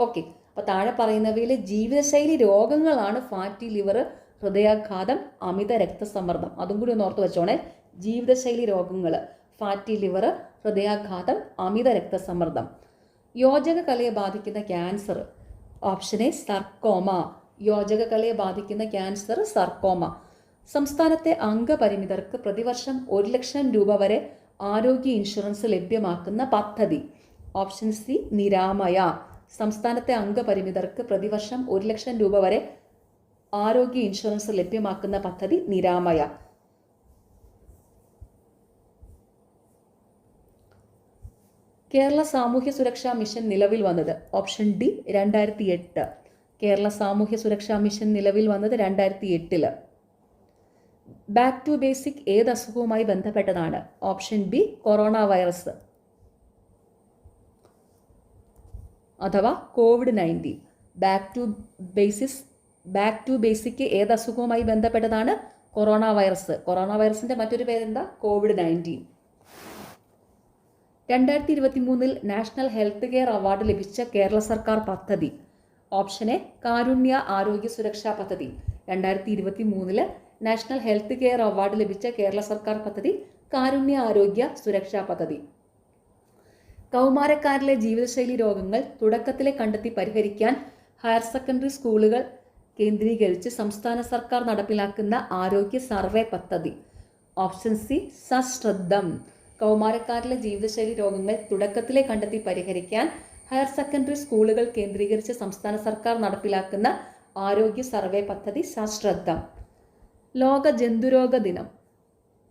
ഓക്കെ. അപ്പോൾ താഴെ പറയുന്നവയിൽ ജീവിതശൈലി രോഗങ്ങളാണ് ഫാറ്റി ലിവർ, ഹൃദയാഘാതം, അമിത രക്തസമ്മർദ്ദം. അതും കൂടി ഒന്ന് ഓർത്ത് വെച്ചോണേ. ജീവിതശൈലി രോഗങ്ങൾ: ഫാറ്റി ലിവർ, ഹൃദയാഘാതം, അമിത രക്തസമ്മർദ്ദം. യോജക കലയെ ബാധിക്കുന്ന ക്യാൻസർ? Option A sarcoma. യോജക കലയെ ബാധിക്കുന്ന ക്യാൻസർ സർക്കോമ. സംസ്ഥാനത്തെ അംഗപരിമിതർക്ക് പ്രതിവർഷം 1 ലക്ഷം രൂപ വരെ ആരോഗ്യ ഇൻഷുറൻസ് ലഭ്യമാക്കുന്ന പദ്ധതി? Option C Niramaya. സംസ്ഥാനത്തെ അംഗപരിമിതർക്ക് പ്രതിവർഷം 1 ലക്ഷം രൂപ വരെ ആരോഗ്യ ഇൻഷുറൻസ് ലഭ്യമാക്കുന്ന പദ്ധതി നിരാമയ. കേരള സാമൂഹ്യ സുരക്ഷാ മിഷൻ നിലവിൽ വന്നത് ഓപ്ഷൻ ഡി 2008. കേരള സാമൂഹ്യ സുരക്ഷാ മിഷൻ നിലവിൽ വന്നത് 2008. ബാക്ക് ടു ബേസിക് ഏത് അസുഖവുമായി ബന്ധപ്പെട്ടതാണ്? ഓപ്ഷൻ ബി കൊറോണ വൈറസ് അഥവാ COVID-19. ബാക്ക് ടു ബേസിക് ഏത് അസുഖവുമായി ബന്ധപ്പെട്ടതാണ്? Corona virus. കൊറോണ വൈറസിന്റെ മറ്റൊരു പേരെന്താ? COVID-19. 2023 national health care award ലഭിച്ച കേരള സർക്കാർ പദ്ധതി. ഓപ്ഷൻ എ കാരുണ്യ ആരോഗ്യ സുരക്ഷാ പദ്ധതി. 2023 നാഷണൽ ഹെൽത്ത് കെയർ അവാർഡ് ലഭിച്ച കേരള സർക്കാർ പദ്ധതി കാരുണ്യ ആരോഗ്യ സുരക്ഷാ പദ്ധതി. കൗമാരക്കാരിലെ ജീവിതശൈലി രോഗങ്ങൾ തുടക്കത്തിലെ കണ്ടെത്തി പരിഹരിക്കാൻ ഹയർ സെക്കൻഡറി സ്കൂളുകൾ കേന്ദ്രീകരിച്ച് സംസ്ഥാന സർക്കാർ നടപ്പിലാക്കുന്ന ആരോഗ്യ സർവേ പദ്ധതി. Option C സശ്രദ്ധം. കൗമാരക്കാരിലെ ജീവിതശൈലി രോഗങ്ങൾ തുടക്കത്തിലെ കണ്ടെത്തി പരിഹരിക്കാൻ ഹയർ സെക്കൻഡറി സ്കൂളുകൾ കേന്ദ്രീകരിച്ച് സംസ്ഥാന സർക്കാർ നടപ്പിലാക്കുന്ന ആരോഗ്യ സർവേ പദ്ധതി സശ്രദ്ധം. ലോക ജന്തുരോഗ ദിനം.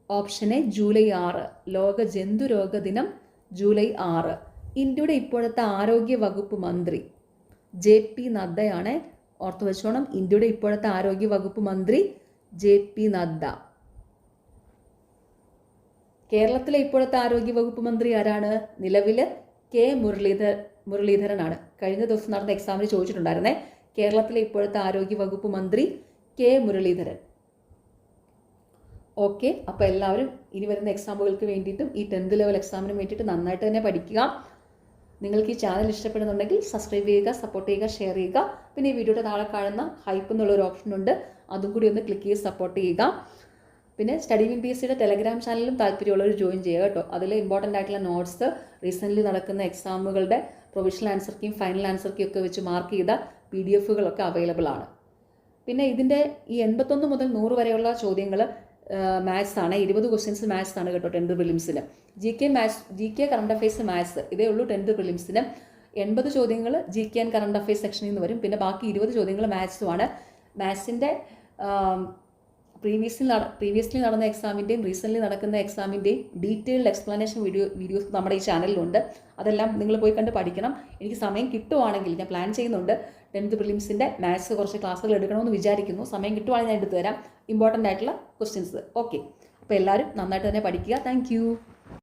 Option A July 6. ലോക ജന്തുരോഗ ദിനം ജൂലൈ 6. ഇന്ത്യയുടെ ഇപ്പോഴത്തെ ആരോഗ്യ വകുപ്പ് മന്ത്രി JP നദ്ദയാണ്. ഓർത്തു വെച്ചോണം, ഇന്ത്യയുടെ ഇപ്പോഴത്തെ ആരോഗ്യ വകുപ്പ് മന്ത്രി JP നദ്ദ. കേരളത്തിലെ ഇപ്പോഴത്തെ ആരോഗ്യ വകുപ്പ് മന്ത്രി ആരാണ്? നിലവിൽ K മുരളീധരനാണ്. കഴിഞ്ഞ ദിവസം നടന്ന എക്സാമിന് ചോദിച്ചിട്ടുണ്ടായിരുന്നേ. കേരളത്തിലെ ഇപ്പോഴത്തെ ആരോഗ്യ വകുപ്പ് മന്ത്രി K മുരളീധരൻ. ഓക്കെ, അപ്പോൾ എല്ലാവരും ഇനി വരുന്ന എക്സാമുകൾക്ക് വേണ്ടിയിട്ടും ഈ 10th ലെവൽ എക്സാമിന് വേണ്ടിയിട്ട് നന്നായിട്ട് തന്നെ പഠിക്കുക. നിങ്ങൾക്ക് ഈ ചാനൽ ഇഷ്ടപ്പെടുന്നുണ്ടെങ്കിൽ സബ്സ്ക്രൈബ് ചെയ്യുക, സപ്പോർട്ട് ചെയ്യുക, ഷെയർ ചെയ്യുക. പിന്നെ ഈ വീഡിയോയുടെ താഴെ കാണുന്ന ഹൈപ്പ് എന്നുള്ളൊരു ഓപ്ഷൻ ഉണ്ട്, അതും കൂടി ഒന്ന് ക്ലിക്ക് ചെയ്ത് സപ്പോർട്ട് ചെയ്യുക. പിന്നെ സ്റ്റഡി വിൻ PSCയുടെ ടെലഗ്രാം ചാനലും താല്പര്യമുള്ളവർ ജോയിൻ ചെയ്യുക കേട്ടോ. അതിൽ ഇമ്പോർട്ടൻ്റ് ആയിട്ടുള്ള നോട്ട്സ്, റീസെൻ്റ്ലി നടക്കുന്ന എക്സാമുകളുടെ പ്രൊവിഷണൽ ആൻസർ കീയും ഫൈനൽ ആൻസർ കീയും ഒക്കെ വെച്ച് മാർക്ക് ചെയ്ത PDF-കളൊക്കെ അവൈലബിൾ ആണ്. പിന്നെ ഇതിൻ്റെ ഈ 81 മുതൽ 100 വരെയുള്ള ചോദ്യങ്ങൾ മാത്സ് ആണ്. 20 ക്വസ്റ്റ്യൻസ് മാത്സ് ആണ് കേട്ടോ 10th പ്രിലിംസിന്. GK current affairs maths ഇതേ ഉള്ളൂ 10th പ്രിലിംസിന്. 80 ചോദ്യങ്ങൾ GK ആൻഡ് കറണ്ട് അഫയേഴ്സ് സെക്ഷനിൽ നിന്ന് വരും. പിന്നെ ബാക്കി 20 ചോദ്യങ്ങൾ മാത്സുമാണ്. മാത്സിൻ്റെ പ്രീവിയസ്ലി നടന്ന എക്സാമിൻ്റെയും റീസെൻ്റ്ലി നടക്കുന്ന എക്സാമിൻ്റെയും ഡീറ്റെയിൽഡ് എക്സ്പ്ലനേഷൻ വീഡിയോസ് നമ്മുടെ ഈ ചാനലിലുണ്ട്. അതെല്ലാം നിങ്ങൾ പോയി കണ്ട് പഠിക്കണം. എനിക്ക് സമയം കിട്ടുവാണെങ്കിൽ ഞാൻ പ്ലാൻ ചെയ്യുന്നുണ്ട് 10th പ്രിലിംസിൻ്റെ മാത്സ് കുറച്ച് ക്ലാസ്സുകൾ എടുക്കണമെന്ന് വിചാരിക്കുന്നു. സമയം കിട്ടുവാണെങ്കിൽ ഞാൻ എടുത്തു തരാം ഇമ്പോർട്ടൻ്റ് ആയിട്ടുള്ള ക്വസ്റ്റ്യൻസ്. ഓക്കെ, അപ്പോൾ എല്ലാവരും നന്നായിട്ട് തന്നെ പഠിക്കുക. താങ്ക്